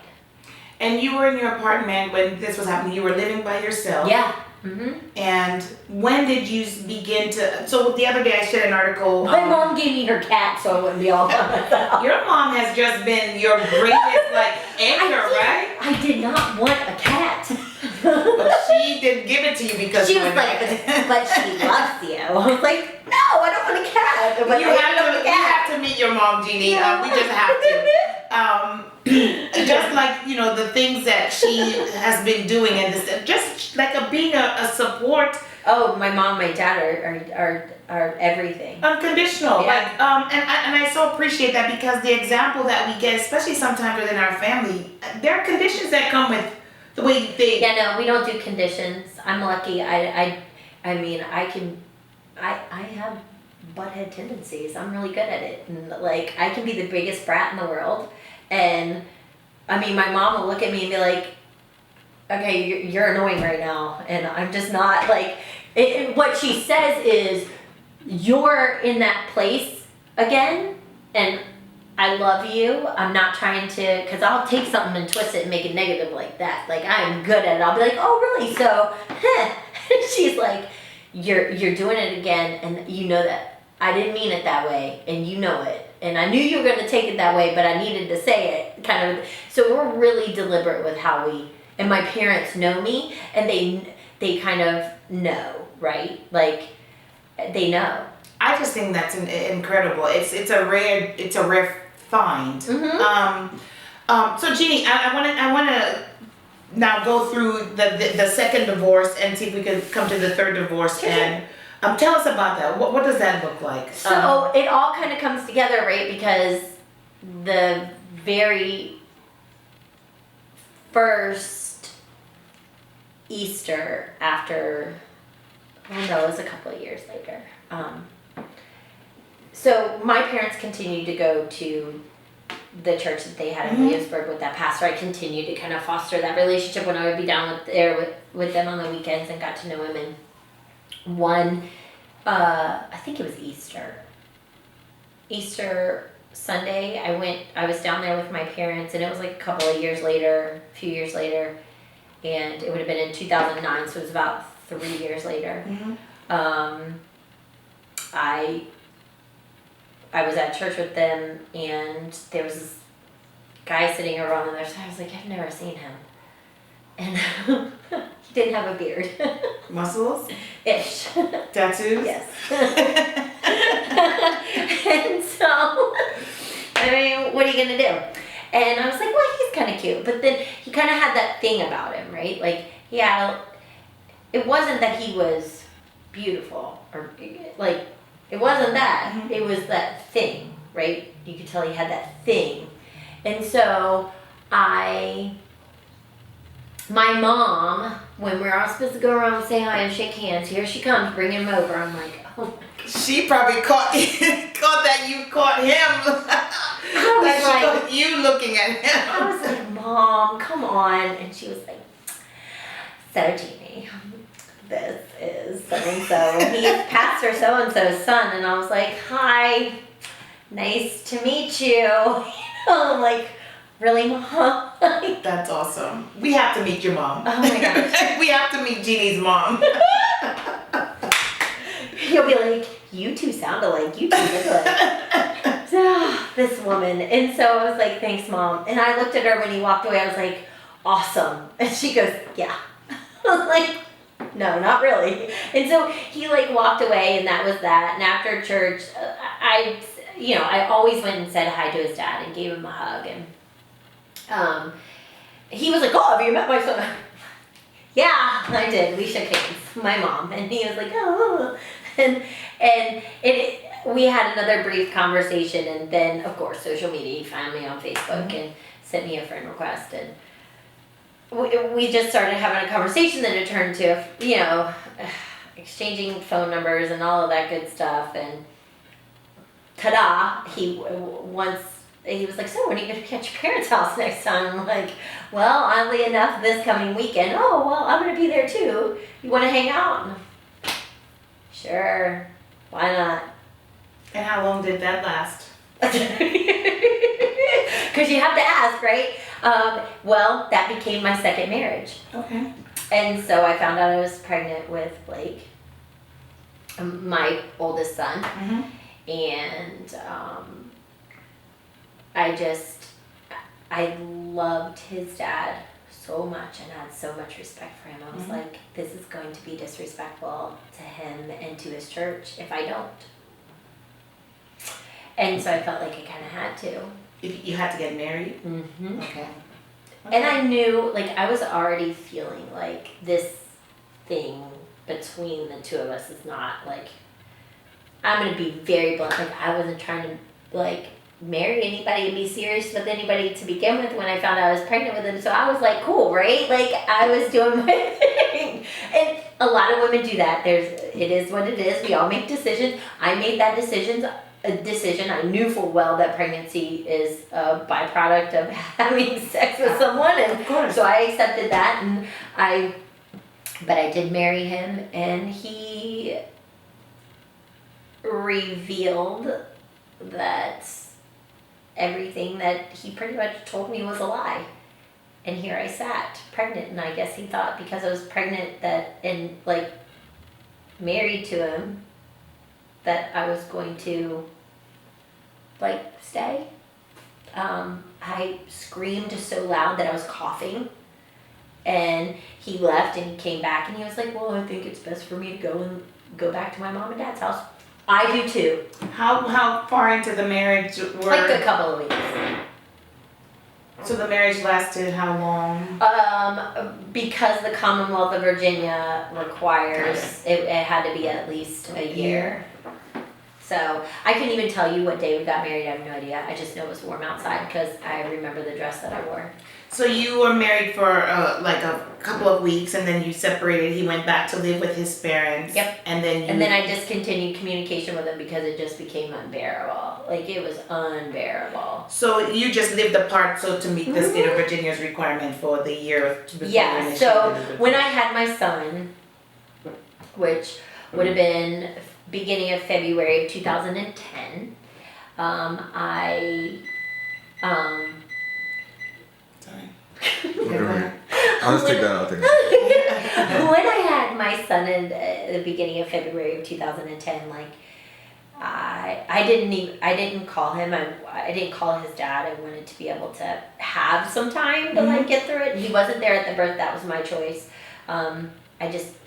And you were in your apartment when this was happening. You were living by yourself. Yeah. Mm-hmm. And when did you begin to? So the other day I shared an article. My mom gave me her cat, so I wouldn't be all by myself. Your mom has just been your greatest anchor, right? I did not want a cat. But she did give it to you because she was like, but she loves you. I was like, no, I don't want a cat. But you have to meet your mom, Jeannie. Yeah. We just have to. Just like, you know, the things that she has been doing, and this, just like being a support. Oh, my mom, my dad are everything. Unconditional. Yeah. And I so appreciate that, because the example that we get, especially sometimes within our family, there are conditions that come with the way they. Yeah, no, we don't do conditions. I'm lucky. I mean, I have butthead tendencies. I'm really good at it, and like I can be the biggest brat in the world, and I mean, my mom will look at me and be like, "Okay, you're annoying right now," and I'm just not like. What she says is, "You're in that place again, and I love you. I'm not trying to, because I'll take something and twist it and make it negative like that. Like, I'm good at it. I'll be like, oh, really? So, she's like, you're doing it again, and you know that I didn't mean it that way, and you know it. And I knew you were going to take it that way, but I needed to say it, kind of. So we're really deliberate with how and my parents know me, and they kind of know, right? Like, they know. I just think that's incredible. It's a rare find. Mm-hmm. So Jeannie, I want to now go through the second divorce and see if we can come to the third divorce. Sure. And tell us about that. What does that look like? So it all kind of comes together, right? Because the very first Easter after, well, no, it was a couple of years later. So my parents continued to go to the church that they had in Williamsburg with that pastor. I continued to kind of foster that relationship when I would be down with them on the weekends and got to know him. And one, I think it was Easter Sunday, I was down there with my parents, and it was like a few years later, and it would have been in 2009, so it was about 3 years later. Mm-hmm. I was at church with them, and there was this guy sitting over on the other side. I was like, I've never seen him. And he didn't have a beard. Muscles? Ish. Tattoos? Yes. And so, I mean, what are you going to do? And I was like, well, he's kind of cute. But then he kind of had that thing about him, right? Like, it wasn't that he was beautiful, or like, it wasn't that. Mm-hmm. It was that thing, right? You could tell he had that thing. And so my mom, when we're all supposed to go around and say hi and shake hands, here she comes, bring him over. I'm like, oh my God. She probably caught that you caught him. I was like, you looking at him. I was like, Mom, come on. And she was like, so Jeannie, this is so-and-so. He's Pastor so-and-so's son. And I was like, hi, nice to meet you. You know, like, really, Mom? That's awesome. We have to meet your mom. Oh my gosh. We have to meet Jeannie's mom. You'll be like, you two sound alike. You two look alike. This woman. And so I was like, thanks, Mom. And I looked at her when he walked away. I was like, awesome. And she goes, yeah. I was like, no, not really. And so he like walked away, and that was that. And after church, I always went and said hi to his dad and gave him a hug. And he was like, "Oh, have you met my son?" Yeah, I did. We shook hands, my mom, and he was like, "Oh," and we had another brief conversation, and then of course social media. He found me on Facebook and sent me a friend request, and we just started having a conversation. Then it turned to exchanging phone numbers and all of that good stuff, and ta-da! He was like, "So when are you going to be at your parents' house next time?" I'm like, "Well, oddly enough, this coming weekend." "Oh, well, I'm going to be there too. You want to hang out?" "Sure. Why not?" And how long did that last? Because you have to ask, right? Well, that became my second marriage. Okay. And so I found out I was pregnant with Blake, my oldest son. Mm-hmm. And I loved his dad so much and had so much respect for him. I was like, this is going to be disrespectful to him and to his church if I don't. And so I felt like I kind of had to. If you had to get married? Mm-hmm. Okay. And I knew, like, I was already feeling like this thing between the two of us is not, like, I'm going to be very blunt. Like, I wasn't trying to, like, marry anybody and be serious with anybody to begin with when I found out I was pregnant with him. So I was like, cool, right? Like, I was doing my thing. And a lot of women do that. It is what it is. We all make decisions. I made that decision. I knew full well that pregnancy is a byproduct of having sex with someone. And of course. So I accepted that. But I did marry him, and he revealed that everything that he pretty much told me was a lie. And here I sat, pregnant, and I guess he thought because I was pregnant and like married to him, that I was going to like stay. I screamed so loud that I was coughing, and he left and he came back and he was like, "Well, I think it's best for me to go back to my mom and dad's house." I do too. How far into the marriage were? Like a couple of weeks. So the marriage lasted how long? Because the Commonwealth of Virginia requires it had to be at least a year. So I couldn't even tell you what day we got married. I have no idea. I just know it was warm outside because I remember the dress that I wore. So you were married for like a couple of weeks, and then you separated. He went back to live with his parents. Yep. And then I discontinued communication with him because it just became unbearable. Like, it was unbearable. So you just lived apart, so to meet the state of Virginia's requirement for the year before you Yeah. initiated So the when I had my son, which would have been beginning of February of 2010, Sorry. I'll just take that out there. When I had my son in the beginning of February of 2010, like, I didn't call him. I didn't call his dad. I wanted to be able to have some time to like get through it. He wasn't there at the birth. That was my choice. I just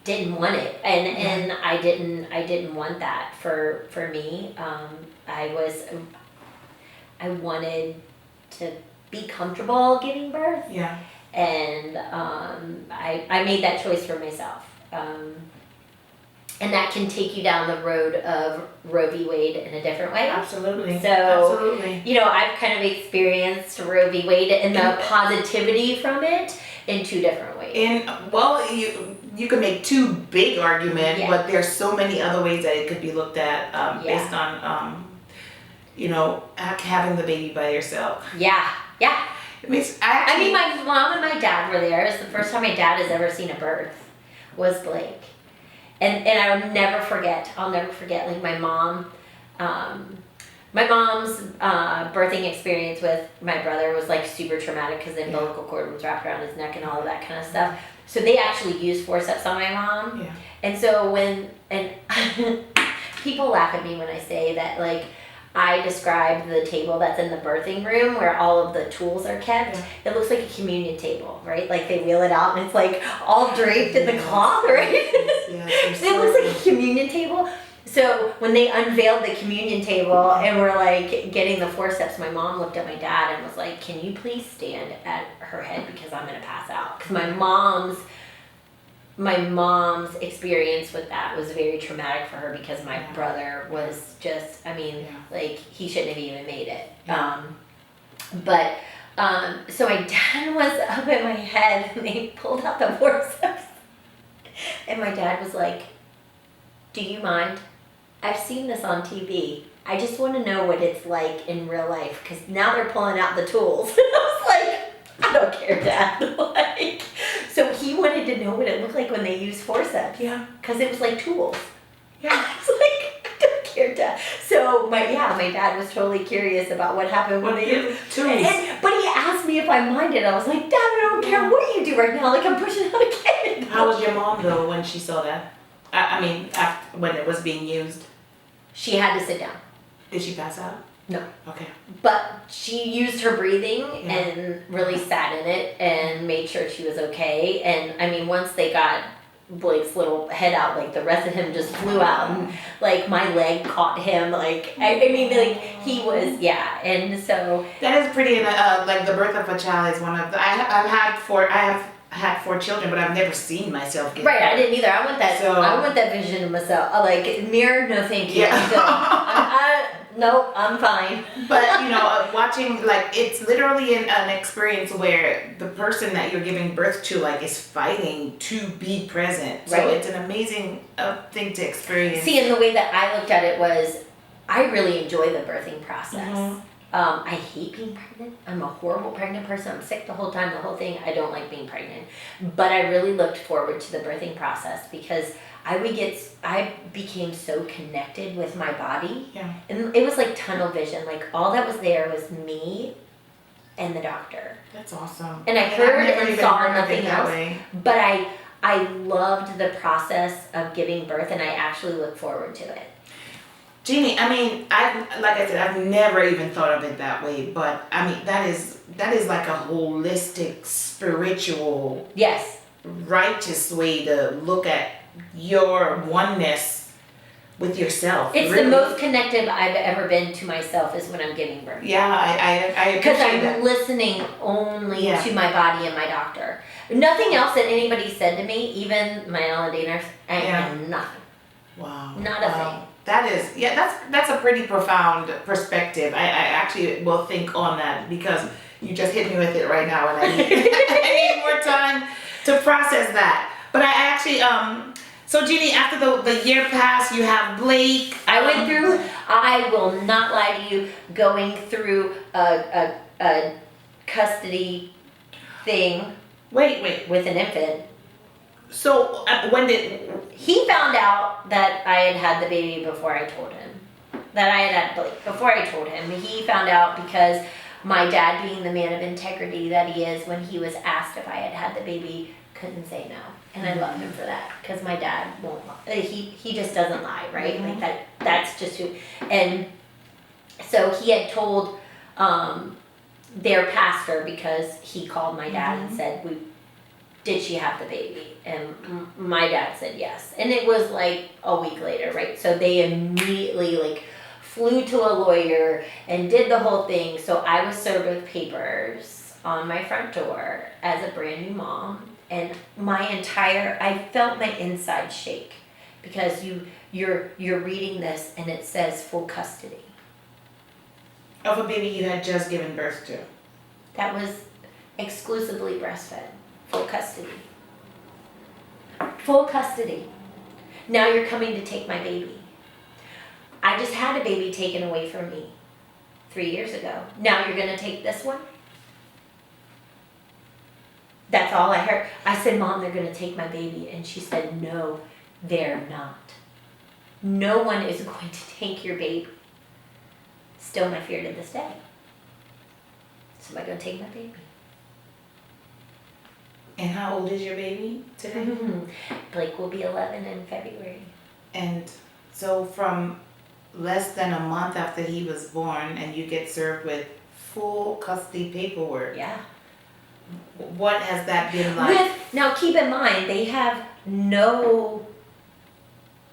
didn't want it, and I didn't want that for me. I wanted to be comfortable giving birth. Yeah. And I made that choice for myself. And that can take you down the road of Roe v. Wade in a different way. Absolutely. So, absolutely. I've kind of experienced Roe v. Wade and the positivity from it in two different ways. You can make two big arguments, Yeah. but there's so many other ways that it could be looked at based on, having the baby by yourself. Yeah. I mean, my mom and my dad were there. It was the first time my dad has ever seen a birth, was Blake. And I will never forget. I'll never forget, like, my mom's birthing experience with my brother was like super traumatic because the umbilical cord was wrapped around his neck and all of that kind of stuff. So they actually used forceps on my mom. Yeah. And so people laugh at me when I say that, like, I described the table that's in the birthing room where all of the tools are kept. Yeah. It looks like a communion table, right? Like they wheel it out and it's like all draped in the cloth, right? Yes, It looks like a communion table. So when they unveiled the communion table and were like getting the forceps, my mom looked at my dad and was like, "Can you please stand at her head because I'm gonna pass out?" Because my mom's experience with that was very traumatic for her because my brother was just, like he shouldn't have even made it. So my dad was up at my head and they pulled out the forceps and my dad was like, "Do you mind? I've seen this on TV. I just want to know what it's like in real life because now they're pulling out the tools." And I was like, "I don't care, Dad." Like, so he wanted to know what it looked like when they used forceps. Yeah. Because it was like tools. Yeah. I was like, "I don't care, Dad." So my dad was totally curious about what happened when they used tools. But he asked me if I minded. I was like, "Dad, I don't care what you do right now. Like I'm pushing out a kid." How was your mom though when she saw that? After, when it was being used? She had to sit down. Did she pass out? No. Okay. But she used her breathing and really sat in it and made sure she was okay. And once they got Blake's little head out, like the rest of him just flew out and like my leg caught him. Like, he was, And so. That is pretty, like the birth of a child is one of the, I have had 4 children, but I've never seen myself get Right, birth. I didn't either. I want that. So, I want that vision of myself. Like mirror, no thank you. Yeah. Nope, I'm fine. But watching, like, it's literally an experience where the person that you're giving birth to, like, is fighting to be present. So it's an amazing thing to experience. See, and the way that I looked at it was, I really enjoy the birthing process. Mm-hmm. I hate being pregnant. I'm a horrible pregnant person. I'm sick the whole time, the whole thing. I don't like being pregnant. But I really looked forward to the birthing process because I became so connected with my body. Yeah. And it was like tunnel vision. Like all that was there was me and the doctor. That's awesome. And I heard and saw nothing else. Way. But I loved the process of giving birth and I actually look forward to it. Jeannie, I've never even thought of it that way, but that is like a holistic, spiritual, righteous way to look at your oneness with yourself. It's really. The most connected I've ever been to myself is when I'm giving birth. Yeah, I because I'm that. listening only to my body and my doctor. Nothing else that anybody said to me, even my L&D nurse, I had nothing. Wow. Not a thing. That is, that's a pretty profound perspective. I actually will think on that because you just hit me with it right now and I need more time to process that. But I actually, so Jeannie, after the year passed, you have Blake. I went through, I will not lie to you, going through a custody thing. Wait. With an infant. So when did... He found out that I had the baby before I told him. That I had Blake before I told him. He found out because my dad, being the man of integrity that he is, when he was asked if I had the baby, couldn't say no. And I love him for that because my dad won't lie. He just doesn't lie, right? Mm-hmm. Like that's just who. And so he had told their pastor because he called my dad and said, did she have the baby? And my dad said yes. And it was like a week later, right? So they immediately flew to a lawyer and did the whole thing. So I was served with papers on my front door as a brand new mom. And I felt my inside shake because you're reading this and it says full custody. Of a baby you had just given birth to. That was exclusively breastfed. Full custody. Full custody. Now you're coming to take my baby. I just had a baby taken away from me 3 years ago. Now you're going to take this one? That's all I heard. I said, Mom, they're going to take my baby. And she said, no, they're not. No one is going to take your baby. Still my fear to this day. So am I going to take my baby? And how old is your baby today? Blake will be 11 in February. And so from less than a month after he was born, and you get served with full custody paperwork. Yeah. What has that been like? Now keep in mind, they have no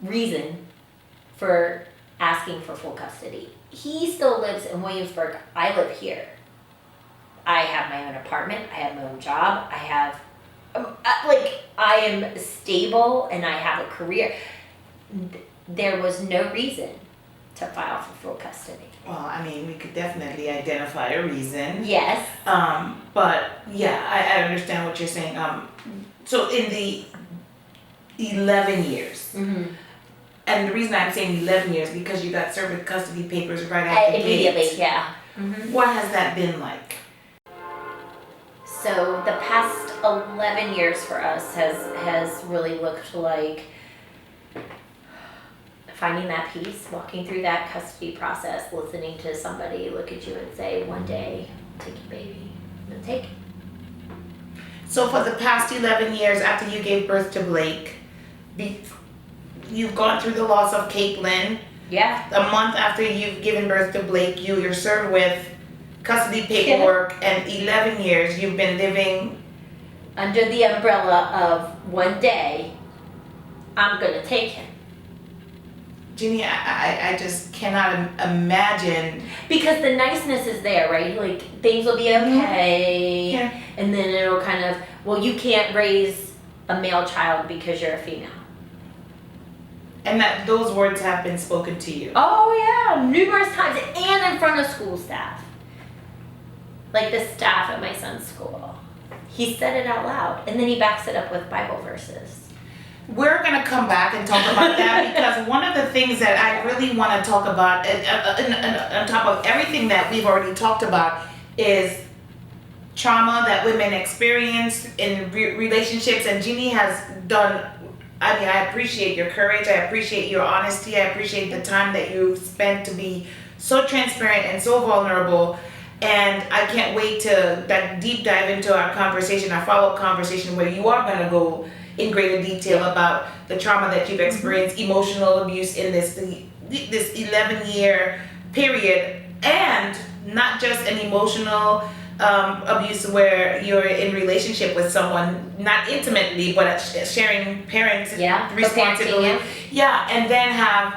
reason for asking for full custody. He still lives in Williamsburg. I live here. I have my own apartment. I have my own job. I have, I am stable and I have a career. There was no reason to file for full custody. Well, I mean, we could definitely identify a reason. Yes. But yeah, I understand what you're saying. So in the 11 years, and the reason I'm saying 11 years because you got served with custody papers right after immediately, date. yeah. What has that been like? So the past 11 years for us has really looked like finding that peace, walking through that custody process, listening to somebody look at you and say, one day, I'll take your baby. I'm gonna take it. So for the past 11 years after you gave birth to Blake, you've gone through the loss of Caitlin. Yeah. A month after you've given birth to Blake, you're served with custody paperwork, and 11 years you've been living under the umbrella of one day, I'm gonna take him. Jeannie, I just cannot imagine. Because the niceness is there, right? Like, things will be okay. Yeah. And then it'll kind of, well, you can't raise a male child because you're a female. And that those words have been spoken to you. Oh, yeah, numerous times. And in front of school staff. Like the staff at my son's school. He said it out loud. And then he backs it up with Bible verses. We're going to come back and talk about that because one of the things that I really want to talk about, on top of everything that we've already talked about, is trauma that women experience in relationships. And Jeannie has done, I mean, I appreciate your courage. I appreciate your honesty. I appreciate the time that you've spent to be so transparent and so vulnerable. And I can't wait to that deep dive into our conversation, our follow-up conversation, where you are going to go in greater detail about the trauma that you've experienced, emotional abuse in this 11-year period, and not just an emotional abuse where you're in relationship with someone, not intimately, but sharing parents responsibility. Yeah, and then have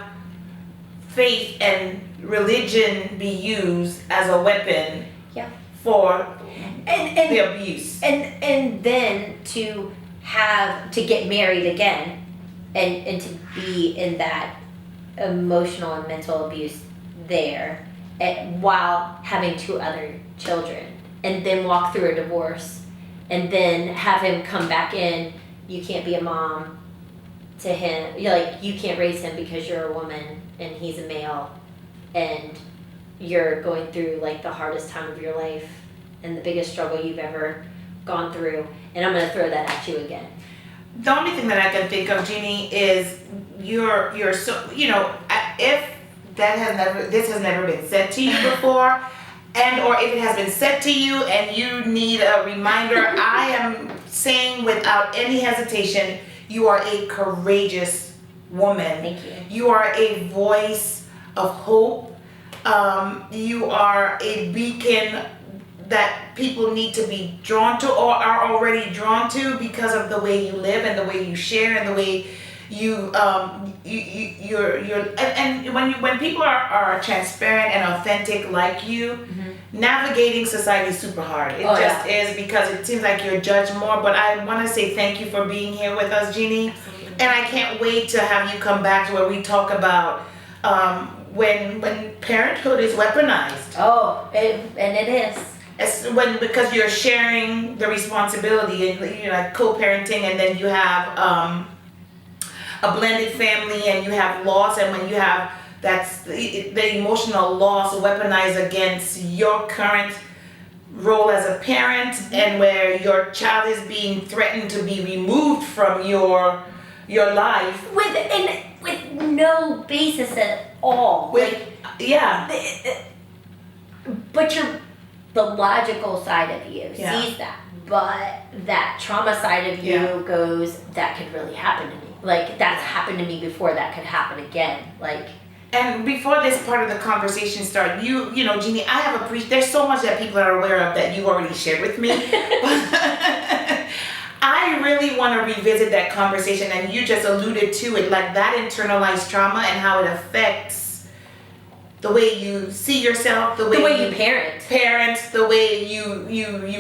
faith and religion be used as a weapon for the abuse. And then to get married again and to be in that emotional and mental abuse there while having 2 other children, and then walk through a divorce and then have him come back in. You can't be a mom to him. You're like, you can't raise him because you're a woman and he's a male, and you're going through like the hardest time of your life and the biggest struggle you've ever gone through, and I'm going to throw that at you again. The only thing that I can think of, Jeannie, is you're so, if this has never been said to you before, and or if it has been said to you and you need a reminder, I am saying without any hesitation, you are a courageous woman. Thank you. You are a voice of hope. You are a beacon that people need to be drawn to or are already drawn to because of the way you live and the way you share and the way you're when people are transparent and authentic like you, navigating society is super hard. It is, because it seems like you're judged more. But I want to say thank you for being here with us, Jeannie. Absolutely. And I can't wait to have you come back to where we talk about when parenthood is weaponized. Oh, and it is. Because you're sharing the responsibility and like co-parenting, and then you have a blended family and you have loss, and when you have that's the emotional loss weaponized against your current role as a parent, and where your child is being threatened to be removed from your life with no basis at all. But the logical side of you sees that, but that trauma side of you goes, that could really happen to me. Like, that's happened to me before, that could happen again. Like, And before this part of the conversation starts, you know, Jeannie, I have there's so much that people are aware of that you already shared with me. I really want to revisit that conversation, and you just alluded to it, like that internalized trauma and how it affects the way you see yourself, the way you parent, the way you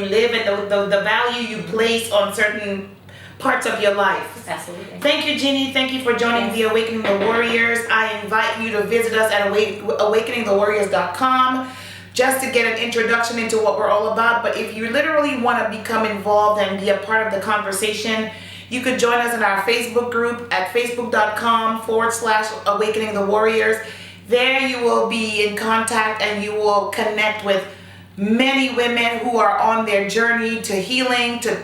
live, and the value you place on certain parts of your life. Absolutely. Thank you, Jeannie. Thank you for joining the Awakening the Warriors. I invite you to visit us at awakeningthewarriors.com just to get an introduction into what we're all about. But if you literally want to become involved and be a part of the conversation, you could join us in our Facebook group at facebook.com/Awakening the Warriors. There you will be in contact and you will connect with many women who are on their journey to healing, to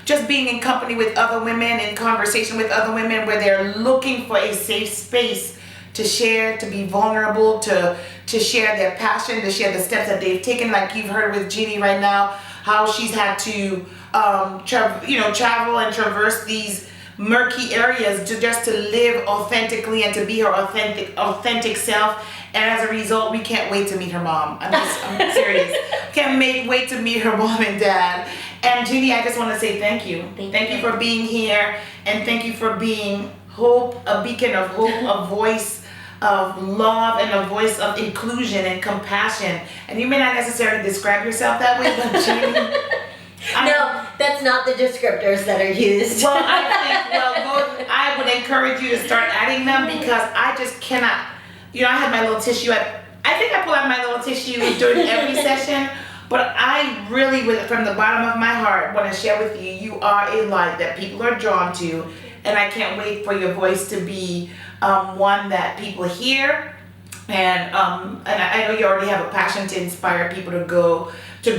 just being in company with other women, in conversation with other women, where they're looking for a safe space to share, to be vulnerable, to share their passion, to share the steps that they've taken. Like you've heard with Jeannie right now, how she's had to travel and traverse these murky areas to live authentically and to be her authentic self. And as a result, we can't wait to meet her mom. I'm serious. Can't wait to meet her mom and dad. And Jeannie, I just want to say thank you. Thank you for being here, and thank you for being hope, a beacon of hope, a voice of love, and a voice of inclusion and compassion. And you may not necessarily describe yourself that way, but Jeannie, no, that's not the descriptors that are used. Well, I would encourage you to start adding them, because I just cannot. You know, I had my little tissue. I think I pull out my little tissue during every session, but I really, from the bottom of my heart, want to share with you, you are a light that people are drawn to, and I can't wait for your voice to be one that people hear, and I know you already have a passion to inspire people to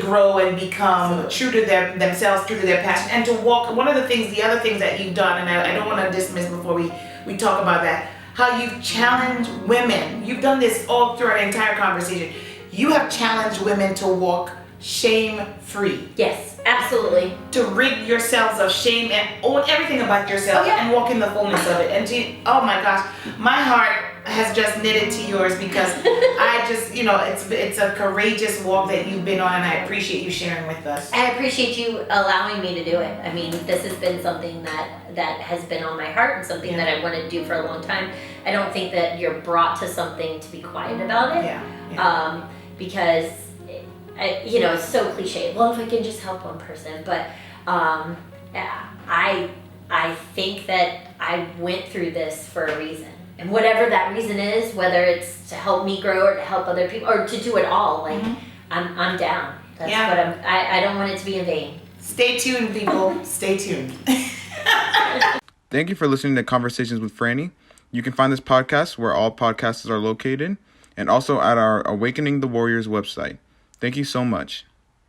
grow and become true to themselves, true to their passion, and to walk. The other things that you've done, and I don't want to dismiss before we talk about that, how you've challenged women. You've done this all through our entire conversation. You have challenged women to walk shame-free. Yes, absolutely. To rid yourselves of shame and own everything about yourself and walk in the fullness of it. And oh my gosh, my heart has just knitted to yours, because I just, it's a courageous walk that you've been on, and I appreciate you sharing with us. I appreciate you allowing me to do it. I mean, this has been something that has been on my heart, and something that I wanted to do for a long time. I don't think that you're brought to something to be quiet about it. Because it's so cliche. Well, if I can just help one person, but I think that I went through this for a reason. And whatever that reason is, whether it's to help me grow or to help other people or to do it all, I'm down. That's what I don't want it to be in vain. Stay tuned, people. Stay tuned. Thank you for listening to Conversations with Franny. You can find this podcast where all podcasts are located, and also at our Awakening the Warriors website. Thank you so much.